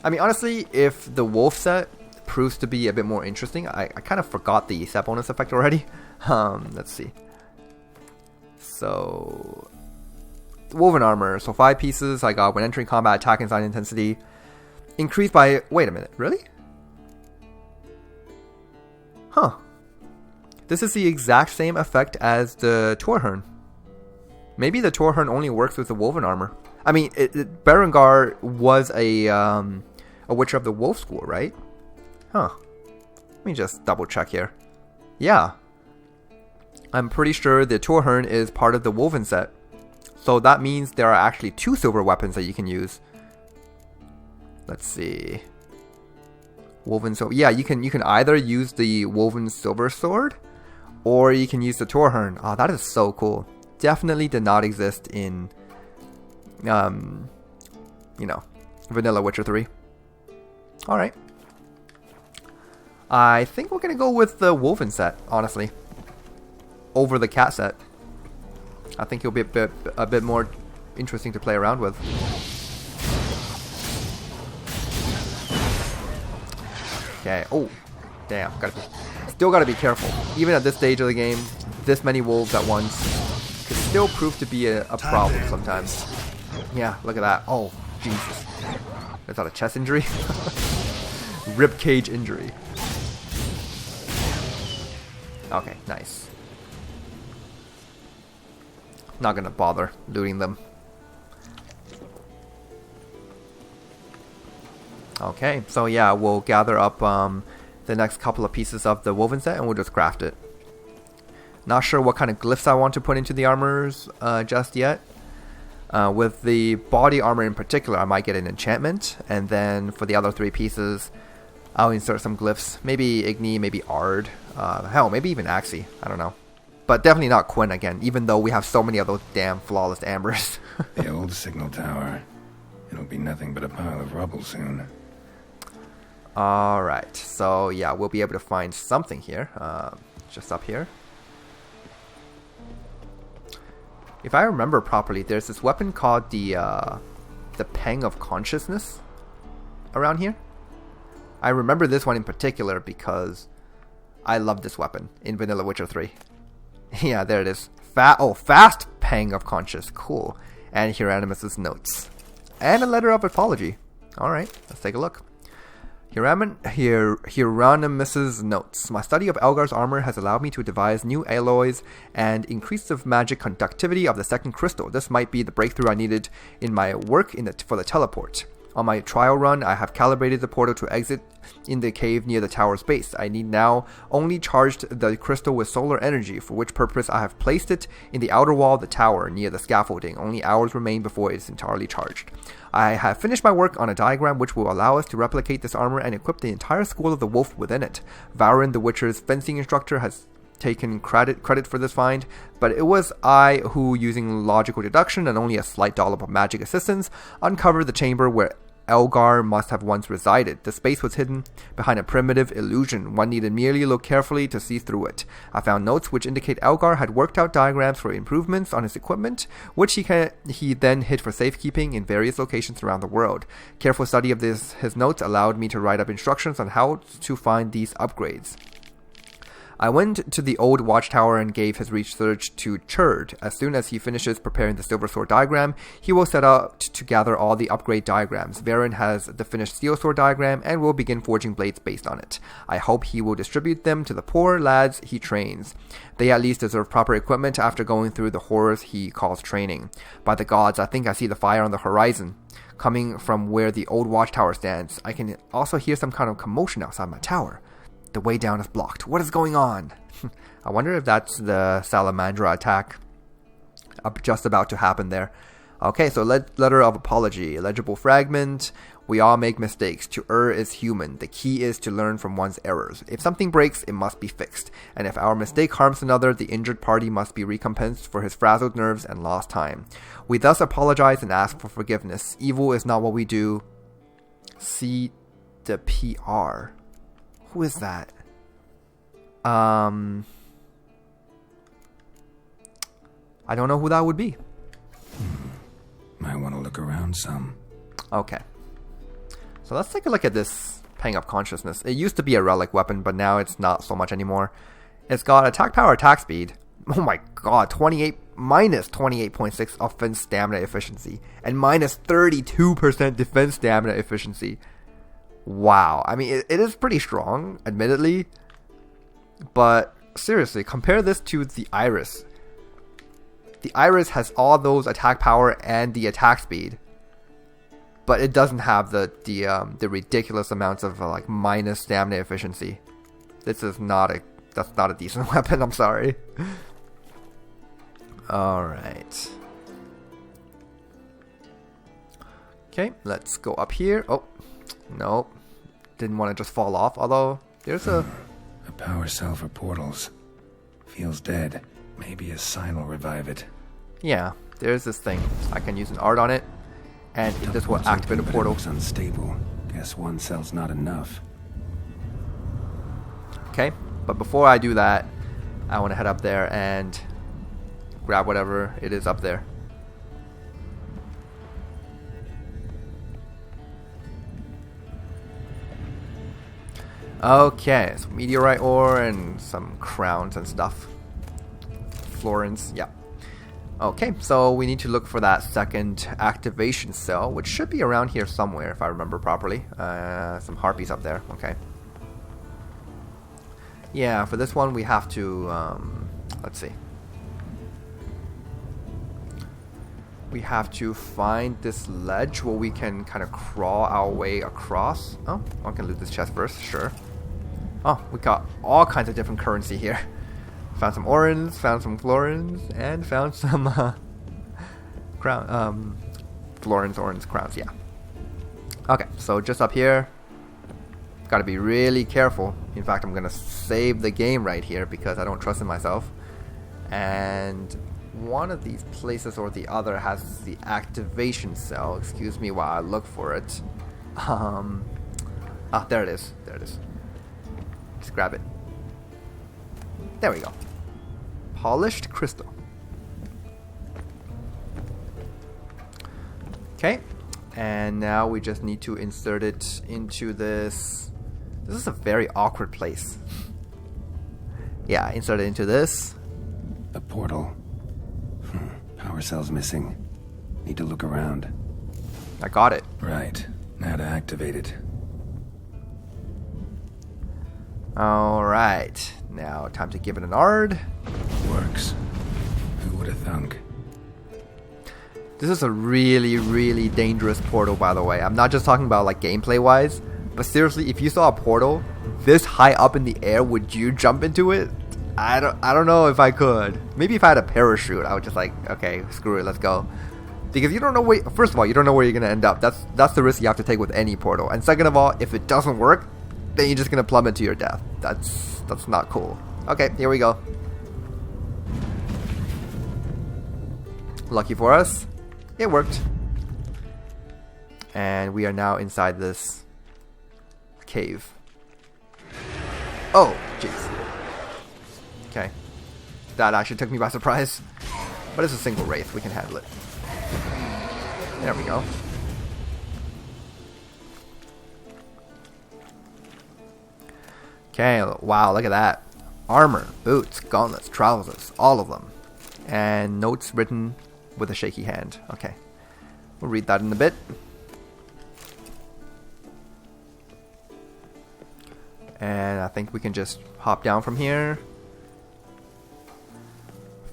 I mean, honestly, if the wolf set proves to be a bit more interesting, I kind of forgot the set bonus effect already. Let's see. So, woven armor. So 5 pieces I got when entering combat, attack and sign intensity increased by. Wait a minute, really? Huh. This is the exact same effect as the Torhern. Maybe the Torhern only works with the woven armor. I mean, Berengar was a Witcher of the Wolf school, right? Huh. Let me just double check here. Yeah. I'm pretty sure the Torhern is part of the woven set. So that means there are actually 2 silver weapons that you can use. Let's see. Woven, so yeah, you can either use the woven silver sword, or you can use the Torhern. Oh, that is so cool. definitely did not exist in, vanilla Witcher 3. Alright. I think we're going to go with the woven set, honestly. Over the cat set. I think it'll be a bit more interesting to play around with. Okay. Oh, damn. Still gotta be careful. Even at this stage of the game, this many wolves at once could still prove to be a problem sometimes. Yeah, look at that. Oh, Jesus. Is that a chest injury? Rib cage injury. Okay, nice. Not gonna bother looting them. Okay, so yeah, we'll gather up the next couple of pieces of the woven set and we'll just craft it. Not sure what kind of glyphs I want to put into the armors just yet. With the body armor in particular, I might get an enchantment, and then for the other 3 pieces, I'll insert some glyphs. Maybe Igni, maybe Ard, hell, maybe even Axie, I don't know. But definitely not Quinn again, even though we have so many of those damn flawless ambers. The old signal tower. It'll be nothing but a pile of rubble soon. Alright, so yeah, we'll be able to find something here. Just up here. If I remember properly, there's this weapon called the Pang of Consciousness around here. I remember this one in particular because I love this weapon in Vanilla Witcher 3. Yeah, there it is. Fast Pang of Conscious. Cool. And Hieronymus's notes. And a letter of apology. Alright, let's take a look. Hieronymus's notes. My study of Elgar's armor has allowed me to devise new alloys and increase the magic conductivity of the second crystal. This might be the breakthrough I needed in my work for the teleport. On my trial run, I have calibrated the portal to exit in the cave near the tower's base. I need now only charged the crystal with solar energy, for which purpose I have placed it in the outer wall of the tower near the scaffolding. Only hours remain before it is entirely charged. I have finished my work on a diagram which will allow us to replicate this armor and equip the entire school of the wolf within it. Varen, the Witcher's fencing instructor, has taken credit for this find, but it was I who, using logical deduction and only a slight dollop of magic assistance, uncovered the chamber where Elgar must have once resided. The space was hidden behind a primitive illusion. One needed merely look carefully to see through it. I found notes which indicate Elgar had worked out diagrams for improvements on his equipment, which he then hid for safekeeping in various locations around the world. Careful study of his notes allowed me to write up instructions on how to find these upgrades. I went to the old watchtower and gave his research to Churd. As soon as he finishes preparing the silver sword diagram, he will set out to gather all the upgrade diagrams. Varen has the finished steel sword diagram and will begin forging blades based on it. I hope he will distribute them to the poor lads he trains. They at least deserve proper equipment after going through the horrors he calls training. By the gods, I think I see the fire on the horizon, coming from where the old watchtower stands. I can also hear some kind of commotion outside my tower. The way down is blocked. What is going on? I wonder if that's the Salamandra attack just about to happen there. Okay, so letter of apology. Illegible fragment. We all make mistakes. To err is human. The key is to learn from one's errors. If something breaks, it must be fixed. And if our mistake harms another, the injured party must be recompensed for his frazzled nerves and lost time. We thus apologize and ask for forgiveness. Evil is not what we do. See the PR. Who is that? I don't know who that would be. Might want to look around some. Okay. So let's take a look at this Pang of Consciousness. It used to be a relic weapon, but now it's not so much anymore. It's got attack power, attack speed. Oh my god, minus 28.6 offense stamina efficiency. And minus 32% defense stamina efficiency. Wow. I mean, it is pretty strong, admittedly. But seriously, compare this to the Iris. The Iris has all those attack power and the attack speed. But it doesn't have the ridiculous amounts of like minus stamina efficiency. That's not a decent weapon, I'm sorry. Alright. Okay, let's go up here. Oh, nope. Didn't want to just fall off, although there's a power cell for portals. Feels dead. Maybe a sign will revive it. Yeah, there's this thing. I can use an art on it, and this will activate a portal. Looks unstable. Guess one cell's not enough. Okay, but before I do that, I want to head up there and grab whatever it is up there. Okay, so meteorite ore and some crowns and stuff. Florins, yeah. Okay, so we need to look for that second activation cell, which should be around here somewhere if I remember properly. Some harpies up there, okay. Yeah, for this one we have to, let's see. We have to find this ledge where we can kind of crawl our way across. Oh, I can loot this chest first, sure. Oh, we got all kinds of different currency here. Found some orens, found some florins, and found some florins, orens, crowns, yeah. Okay, so just up here, gotta be really careful. In fact, I'm gonna save the game right here because I don't trust in myself. And one of these places or the other has the activation cell. Excuse me while I look for it. There it is. There it is. Just grab it. There we go. Polished crystal. Okay. And now we just need to insert it into this. This is a very awkward place. Yeah, insert it into this. A portal. Power cell's missing. Need to look around. I got it. Right. Now to activate it. Alright. Now time to give it an ARD. Works. Who would have thunk? This is a really, really dangerous portal, by the way. I'm not just talking about like gameplay wise, but seriously, if you saw a portal this high up in the air, would you jump into it? I don't know if I could. Maybe if I had a parachute, I would just like, okay, screw it, let's go. Because you don't know where, first of all, you don't know where you're gonna end up. That's the risk you have to take with any portal. And second of all, if it doesn't work, then you're just gonna plummet to your death. That's not cool. Okay, here we go. Lucky for us, it worked. And we are now inside this cave. Oh, jeez. Okay. That actually took me by surprise. But it's a single wraith, we can handle it. There we go. Okay, wow, look at that. Armor, boots, gauntlets, trousers, all of them. And notes written with a shaky hand. Okay. We'll read that in a bit. And I think we can just hop down from here.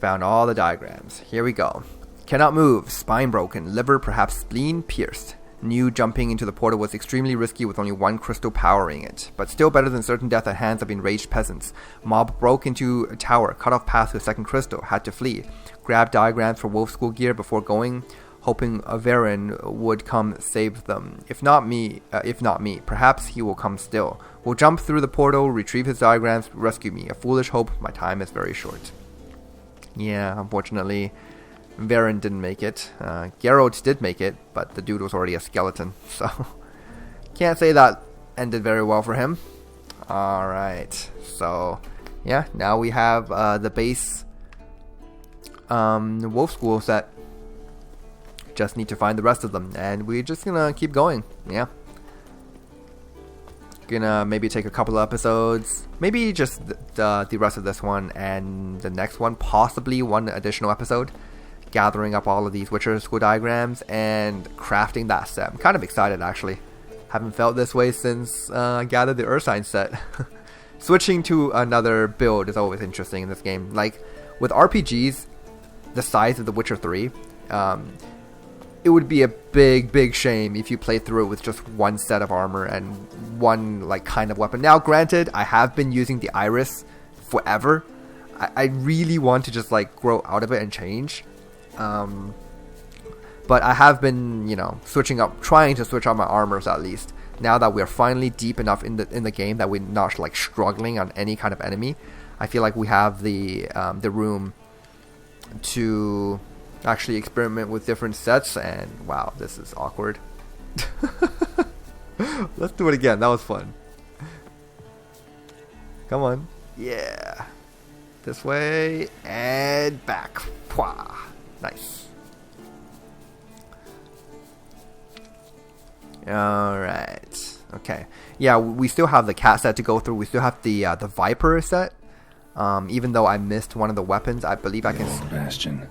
Found all the diagrams. Here we go. Cannot move, spine broken, liver perhaps spleen pierced. Knew jumping into the portal was extremely risky with only one crystal powering it, but still better than certain death at hands of enraged peasants. Mob broke into a tower, cut off path to a second crystal, had to flee. Grabbed diagrams for wolf school gear before going, hoping a Varen would come save them. If not me, perhaps he will come still. Will jump through the portal, retrieve his diagrams, rescue me. A foolish hope, my time is very short. Yeah, unfortunately, Varen didn't make it. Geralt did make it, but the dude was already a skeleton, so can't say that ended very well for him. Alright, so yeah, now we have the base wolf school set. Just need to find the rest of them, and we're just gonna keep going. Yeah, gonna maybe take a couple of episodes, maybe just the rest of this one and the next one, possibly one additional episode, gathering up all of these Witcher school diagrams and crafting that set. I'm kind of excited, actually. Haven't felt this way since I gathered the Ursine set. Switching to another build is always interesting in this game. Like with RPGs the size of The Witcher 3, it would be a big shame if you played through it with just one set of armor and one like kind of weapon. Now granted, I have been using the Iris forever. I really want to just like grow out of it and change. But I have been, you know, trying to switch up my armors at least. Now that we're finally deep enough in the game that we're not like struggling on any kind of enemy, I feel like we have the room to actually experiment with different sets, and wow, this is awkward. Let's do it again. That was fun. Come on. Yeah. This way and back. Pwah. Nice. Alright. Okay. Yeah, we still have the cat set to go through. We still have the Viper set. Even though I missed one of the weapons, I believe I can... Old Bastion.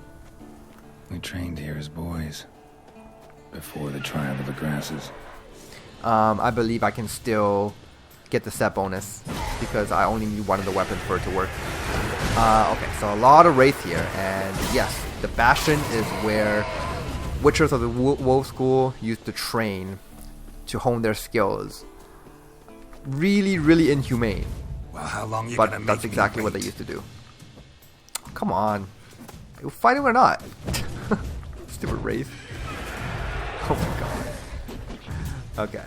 We trained here as boys. Before the trial of the grasses. I believe I can still get the set bonus because I only need one of the weapons for it to work. Okay, so a lot of Wraith here, and yes, the Bastion is where Witchers of the Wolf School used to train to hone their skills. Really, really inhumane. Well, how long you but gonna that's make exactly me what they wait? used to do. Come on. You fighting or not? Stupid Wraith. Oh my god. Okay.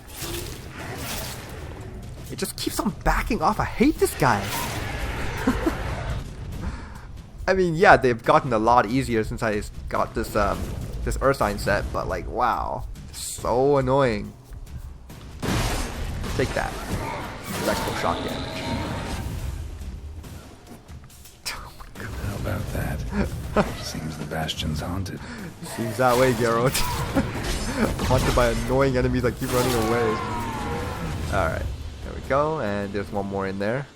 It just keeps on backing off. I hate this guy. I mean, yeah, they've gotten a lot easier since I got this this Ursine set, but like, wow, so annoying. Take that. Electrical shock damage. Oh my god. How about that? Seems the Bastion's haunted. Seems that way, Geralt. Haunted by annoying enemies that keep running away. Alright, there we go, and there's one more in there.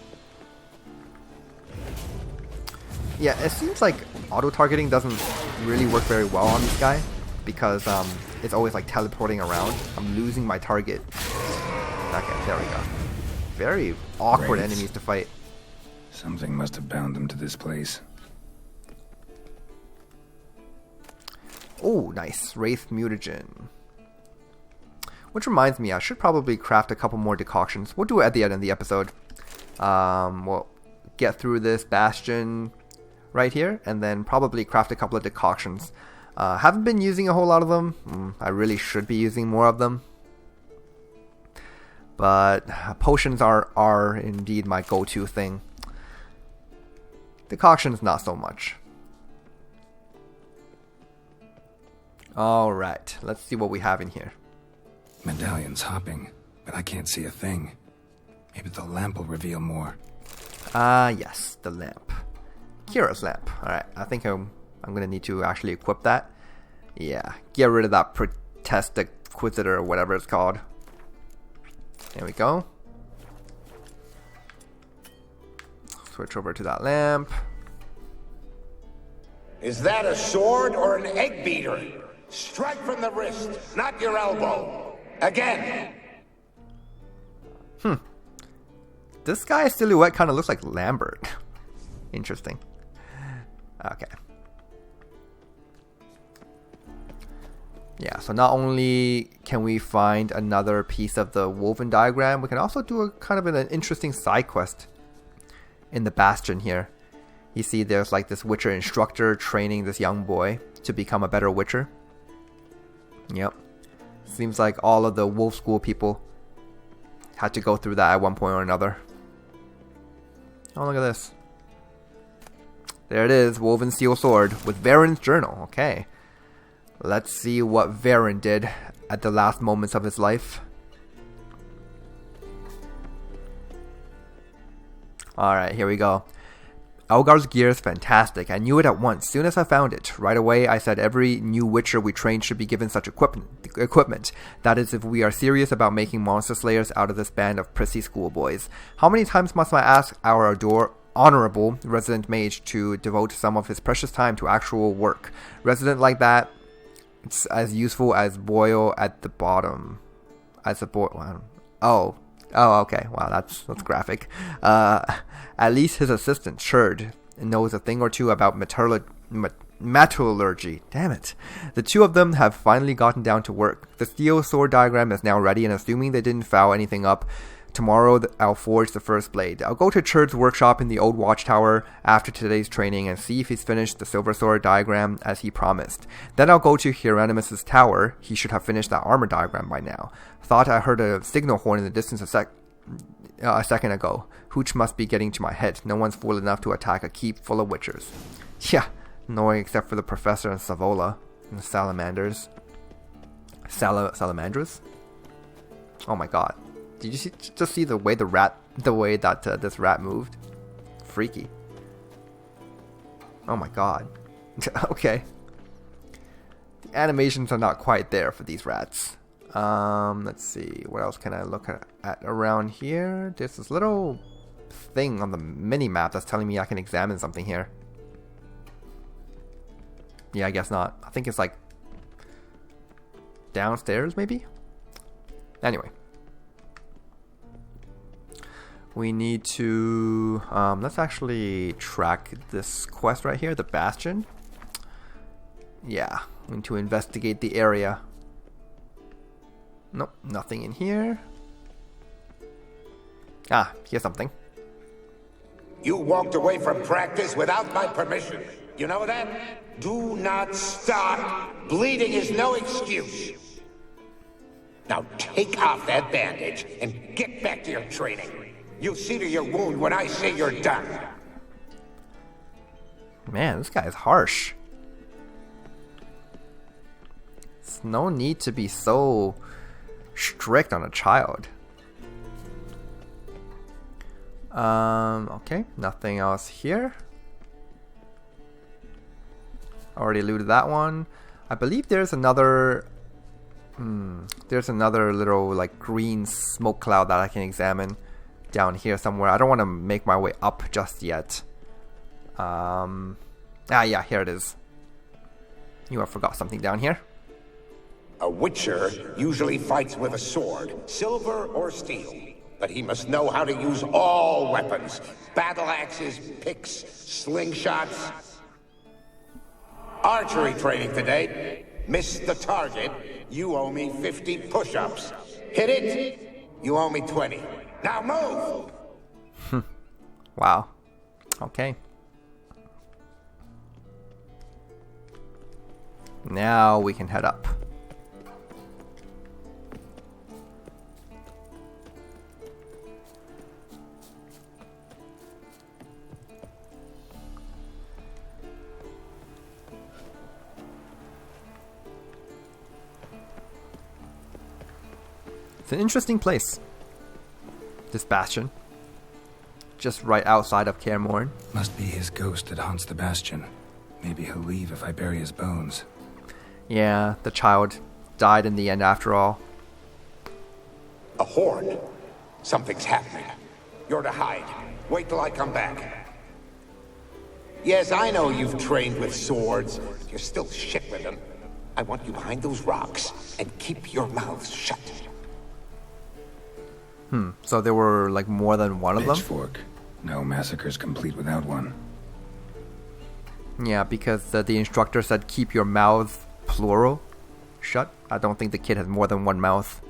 Yeah, it seems like auto-targeting doesn't really work very well on this guy because it's always like teleporting around. I'm losing my target. Okay, there we go. Very awkward Wraiths. enemies to fight. Something must have bound them to this place. Oh, nice. Wraith Mutagen. Which reminds me, I should probably craft a couple more decoctions. We'll do it at the end of the episode. We'll get through this Bastion right here, and then probably craft a couple of decoctions. Haven't been using a whole lot of them. I really should be using more of them. But potions are indeed my go-to thing. Decoctions, not so much. Alright, let's see what we have in here. Medallion's hopping, but I can't see a thing. Maybe the lamp will reveal more. Yes, the lamp. Kira's lamp. Alright, I think I'm gonna need to actually equip that. Yeah, get rid of that Protest Inquisitor or whatever it's called. There we go. Switch over to that lamp. Is that a sword or an egg beater? Strike from the wrist, not your elbow. Again. This guy's silhouette kind of looks like Lambert. Interesting. Okay. Yeah, so not only can we find another piece of the woven diagram, we can also do a kind of an interesting side quest in the Bastion here. You see there's like this Witcher instructor training this young boy to become a better Witcher. Yep. Seems like all of the Wolf School people had to go through that at one point or another. Oh, look at this. There it is, Woven Steel Sword with Varen's journal. Okay. Let's see what Varen did at the last moments of his life. Alright, here we go. Elgar's gear is fantastic. I knew it at once, soon as I found it. Right away, I said every new Witcher we train should be given such equipment. That is, if we are serious about making monster slayers out of this band of prissy schoolboys. How many times must I ask our honorable resident mage to devote some of his precious time to actual work? Resident like that, it's as useful as Boyle at the bottom. As a boy. Oh, okay. Wow, that's graphic. At least his assistant, Cherd, knows a thing or two about metallurgy. Damn it. The two of them have finally gotten down to work. The steel sword diagram is now ready, and assuming they didn't foul anything up, tomorrow I'll forge the first blade. I'll go to Cherd's workshop in the old watchtower after today's training and see if he's finished the silver sword diagram as he promised. Then I'll go to Hieronymus's tower. He should have finished that armor diagram by now. Thought I heard a signal horn in the distance a second ago. Hooch must be getting to my head. No one's fool enough to attack a keep full of witchers. Yeah, Annoying except for the professor and Savola and the salamanders. Salamandras? Oh my god. Did you just see the way that this rat moved? Freaky. Oh my god. Okay. The animations are not quite there for these rats. Let's see. What else can I look at around here? There's this little thing on the mini-map that's telling me I can examine something here. Yeah, I guess not. I think it's like downstairs, maybe? Anyway. We need to... let's actually track this quest right here, the Bastion. Yeah, we need to investigate the area. Nope, nothing in here. Ah, here's something. You walked away from practice without my permission. You know that? Do not stop. Bleeding is no excuse. Now take off that bandage and get back to your training. You'll see to your wound when I say you're done. Man, this guy is harsh. There's no need to be so strict on a child. Okay, nothing else here. Already looted that one. I believe there's another little like green smoke cloud that I can examine down here somewhere. I don't want to make my way up just yet. Yeah, here it is. I forgot something down here. A witcher usually fights with a sword, silver or steel. But he must know how to use all weapons. Battle axes, picks, slingshots. Archery training today. Missed the target, you owe me 50 push-ups. Hit it, you owe me 20. Now move! Wow. Okay. Now we can head up. It's an interesting place, this Bastion. Just right outside of Kaer Morhen. Must be his ghost that haunts the Bastion. Maybe he'll leave if I bury his bones. Yeah, the child died in the end after all. A horde. Something's happening. You're to hide. Wait till I come back. Yes, I know you've trained with swords. You're still shit with them. I want you behind those rocks and keep your mouth shut. So there were like more than one of them? Pitchfork. No massacre's complete without one. Yeah, because the instructor said keep your mouth plural shut. I don't think the kid has more than one mouth.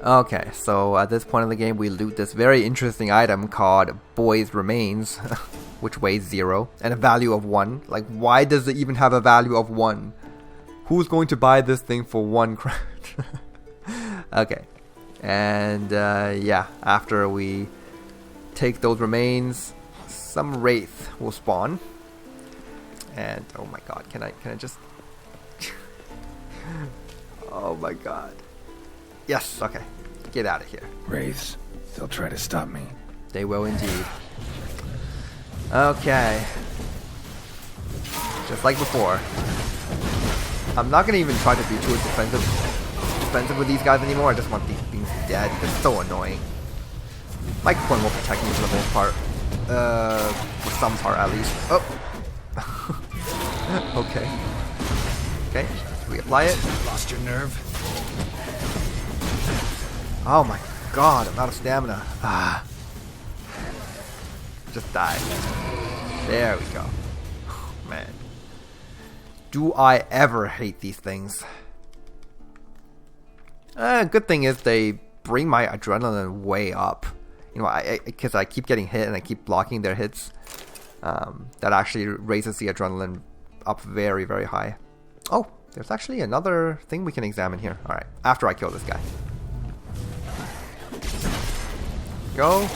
Okay, so at this point in the game we loot this very interesting item called Boy's Remains, which weighs 0 and a value of 1. Like, why does it even have a value of 1? Who's going to buy this thing for 1 credit? Okay, and yeah, after we take those remains, some wraith will spawn. And oh my god, can I just oh my god. Yes, okay. Get out of here. Wraiths. They'll try to stop me. They will indeed. Okay. Just like before. I'm not gonna even try to be too defensive with these guys anymore. I just want these things dead. They're so annoying. Microphone will protect me for the most part. For some part at least. Oh! Okay. Okay, can we apply it? Lost your nerve? Oh my god, I'm out of stamina. Ah. Just die. There we go. Man. Do I ever hate these things. Good thing is they bring my adrenaline way up. You know, because I keep getting hit and I keep blocking their hits. That actually raises the adrenaline up very, very high. Oh, there's actually another thing we can examine here. Alright, after I kill this guy. Go.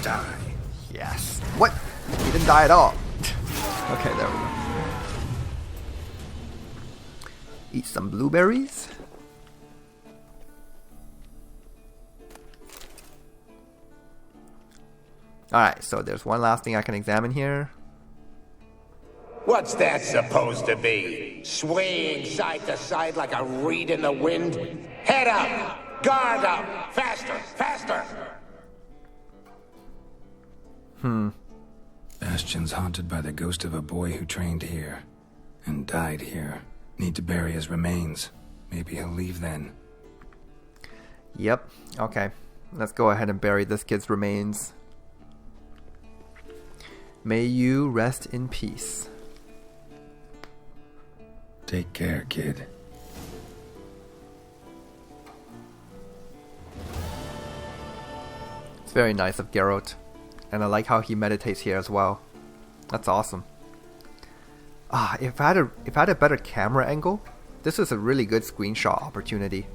Die. Yes. What? He didn't die at all. Okay, there we go. Eat some blueberries. Alright, so there's one last thing I can examine here. What's that supposed to be? Swaying side to side like a reed in the wind? Head up! Guard up! Faster! Faster! Bastion's haunted by the ghost of a boy who trained here and died here. Need to bury his remains. Maybe he'll leave then. Yep. Okay. Let's go ahead and bury this kid's remains. May you rest in peace. Take care, kid. It's very nice of Geralt. And I like how he meditates here as well. That's awesome. If I had a better camera angle, this is a really good screenshot opportunity.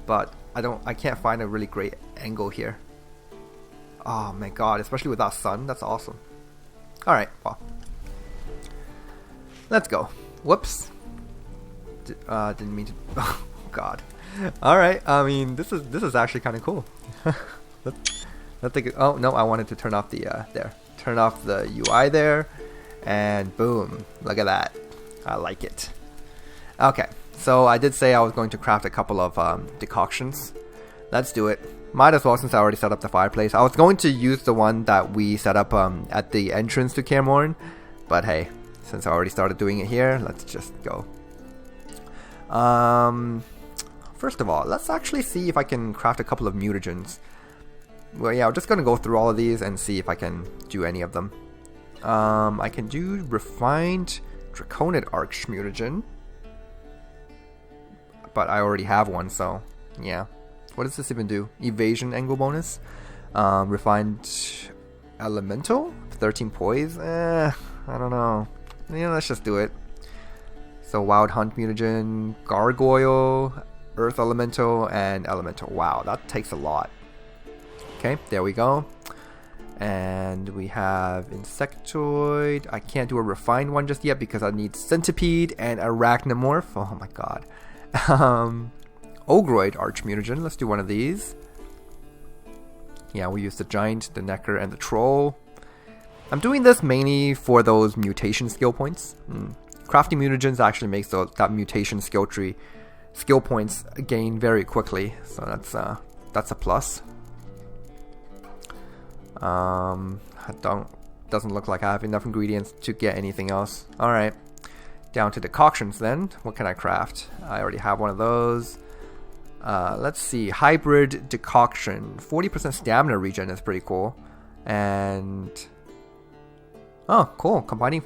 But I can't find a really great angle here. Oh my god, especially without sun, that's awesome. Alright, well. Let's go. Whoops. Didn't mean to. Oh god. Alright, I mean, this is actually kind of cool. Let's take it. Oh no, I wanted to turn off the there. Turn off the UI there, and boom! Look at that. I like it. Okay, so I did say I was going to craft a couple of decoctions. Let's do it. Might as well since I already set up the fireplace. I was going to use the one that we set up at the entrance to Kaer Morhen, but hey, since I already started doing it here, let's just go. First of all, let's actually see if I can craft a couple of mutagens. Well, yeah, I'm just going to go through all of these and see if I can do any of them. I can do refined draconid arch mutagen, but I already have one, so yeah. What does this even do? Evasion angle bonus. Refined elemental, 13 poise. I don't know. Yeah, let's just do it. So wild hunt mutagen, gargoyle, earth elemental, and elemental. Wow, that takes a lot. Okay, there we go. And we have insectoid. I can't do a refined one just yet because I need centipede and arachnomorph. Oh my god. Ogroid archmutagen. Let's do one of these. Yeah, we use the giant, the necker, and the troll. I'm doing this mainly for those mutation skill points. Crafting mutagens actually makes that mutation skill tree skill points gain very quickly, so that's a plus. Doesn't look like I have enough ingredients to get anything else. Alright, down to decoctions then. What can I craft? I already have one of those. Let's see, hybrid decoction. 40% stamina regen is pretty cool. And oh, cool, combining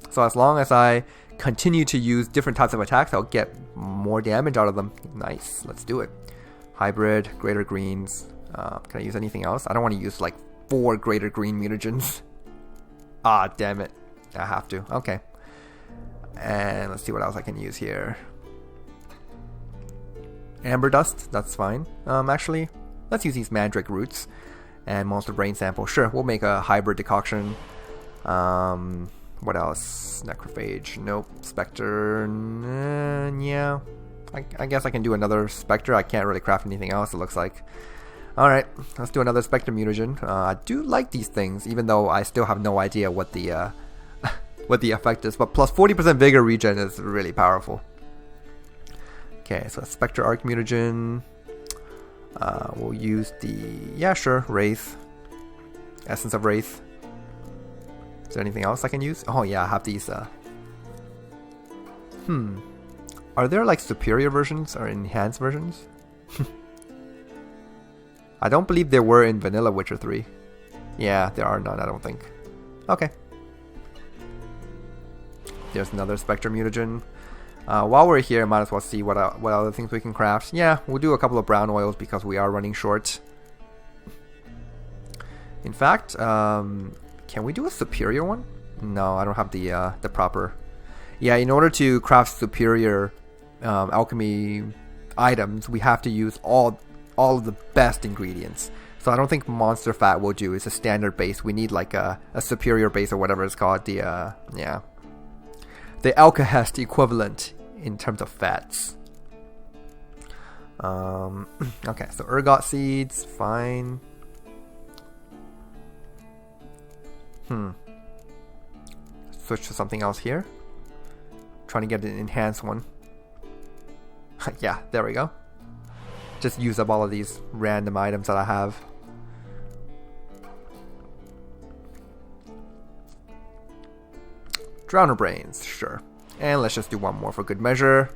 so as long as I continue to use different types of attacks, I'll get more damage out of them. Nice, let's do it. Hybrid, greater greens. Can I use anything else? I don't want to use like 4 greater green mutagens. Ah, damn it. I have to. Okay. And let's see what else I can use here. Amber dust, that's fine. Actually, let's use these mandrake roots and monster brain sample. Sure, we'll make a hybrid decoction. What else? Necrophage, nope. Spectre, yeah. I guess I can do another Spectre. I can't really craft anything else, it looks like. Alright, let's do another Spectre mutagen. I do like these things, even though I still have no idea what the what the effect is. But plus 40% Vigor regen is really powerful. Okay, so Spectre Arc mutagen. We'll use the... yeah, sure, Wraith. Essence of Wraith. Is there anything else I can use? Oh yeah, I have these... Are there like superior versions or enhanced versions? I don't believe there were in vanilla Witcher 3. Yeah, there are none, I don't think. Okay. There's another Spectre mutagen. While we're here, might as well see what other things we can craft. Yeah, we'll do a couple of brown oils because we are running short. In fact, can we do a superior one? No, I don't have the proper... Yeah, in order to craft superior alchemy items, we have to use all of the best ingredients. So I don't think monster fat will do. It's a standard base. We need like a superior base or whatever it's called. The alchemy equivalent in terms of fats. Okay, so ergot seeds, fine. Switch to something else here. Trying to get an enhanced one. Yeah, there we go. Just use up all of these random items that I have. Drowner brains, sure. And let's just do one more for good measure.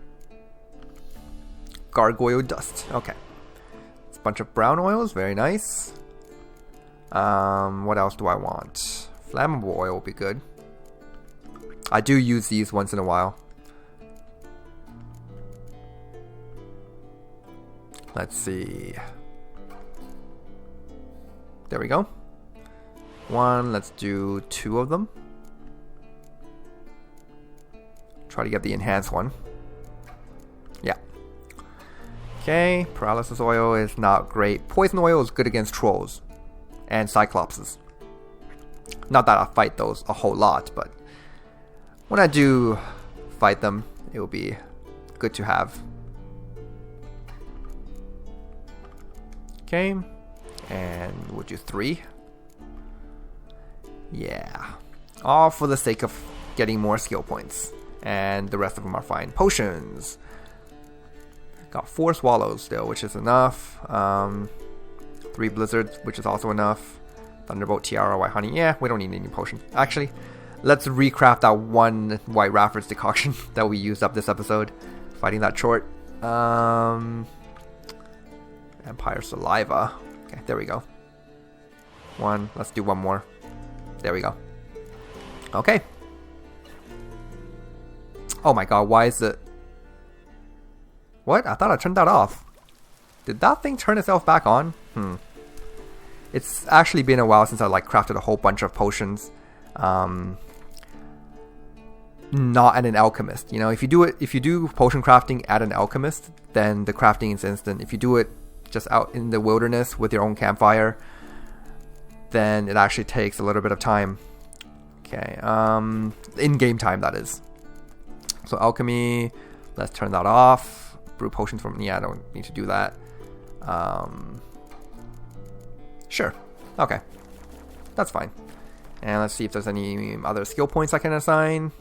Gargoyle dust. Okay. It's a bunch of brown oils, very nice. What else do I want? Flammable oil will be good. I do use these once in a while. Let's see. There we go. One, let's do 2 of them. Try to get the enhanced one. Yeah. Okay, paralysis oil is not great. Poison oil is good against trolls and cyclopses. Not that I fight those a whole lot, but when I do fight them, it will be good to have. Okay, and we'll do 3. Yeah, all for the sake of getting more skill points, and the rest of them are fine. Potions. Got 4 swallows still, which is enough. 3 blizzards, which is also enough. Thunderbolt, tiara, white honey. Yeah, we don't need any potion. Actually, let's recraft that 1 white rafford's decoction that we used up this episode, fighting that short. Empire saliva. Okay, there we go. 1. Let's do 1 more. There we go. Okay. Oh my god, why is it... What? I thought I turned that off. Did that thing turn itself back on? It's actually been a while since I like crafted a whole bunch of potions. Not at an alchemist. You know, if you do potion crafting at an alchemist, then the crafting is instant. If you do it just out in the wilderness with your own campfire, then it actually takes a little bit of time. Okay, in-game time, that is. So alchemy, let's turn that off. Brew potions from, yeah, I don't need to do that. Sure, okay, that's fine. And let's see if there's any other skill points I can assign.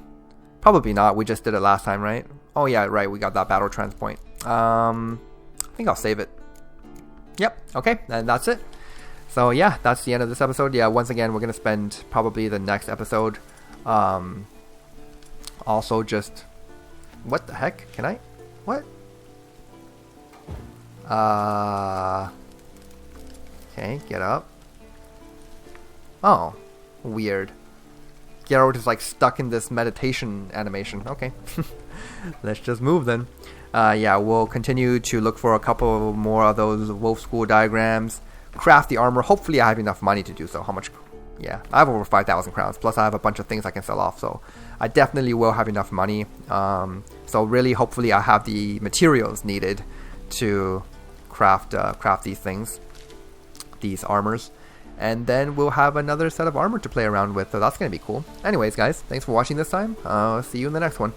Probably not, we just did it last time, right? Oh yeah, right, we got that battle trance point. I think I'll save it. Yep, okay, and that's it. So yeah, that's the end of this episode. Yeah, once again, we're going to spend probably the next episode. Also just... What the heck? Can I... What? Okay, get up. Oh, weird. Geralt is like stuck in this meditation animation. Okay. Let's just move then. Yeah, we'll continue to look for a couple more of those Wolf School diagrams. Craft the armor. Hopefully I have enough money to do so. How much? Yeah, I have over 5,000 crowns. Plus I have a bunch of things I can sell off. So I definitely will have enough money. So really, hopefully I have the materials needed to craft these things. These armors. And then we'll have another set of armor to play around with. So that's going to be cool. Anyways, guys, thanks for watching this time. See you in the next one.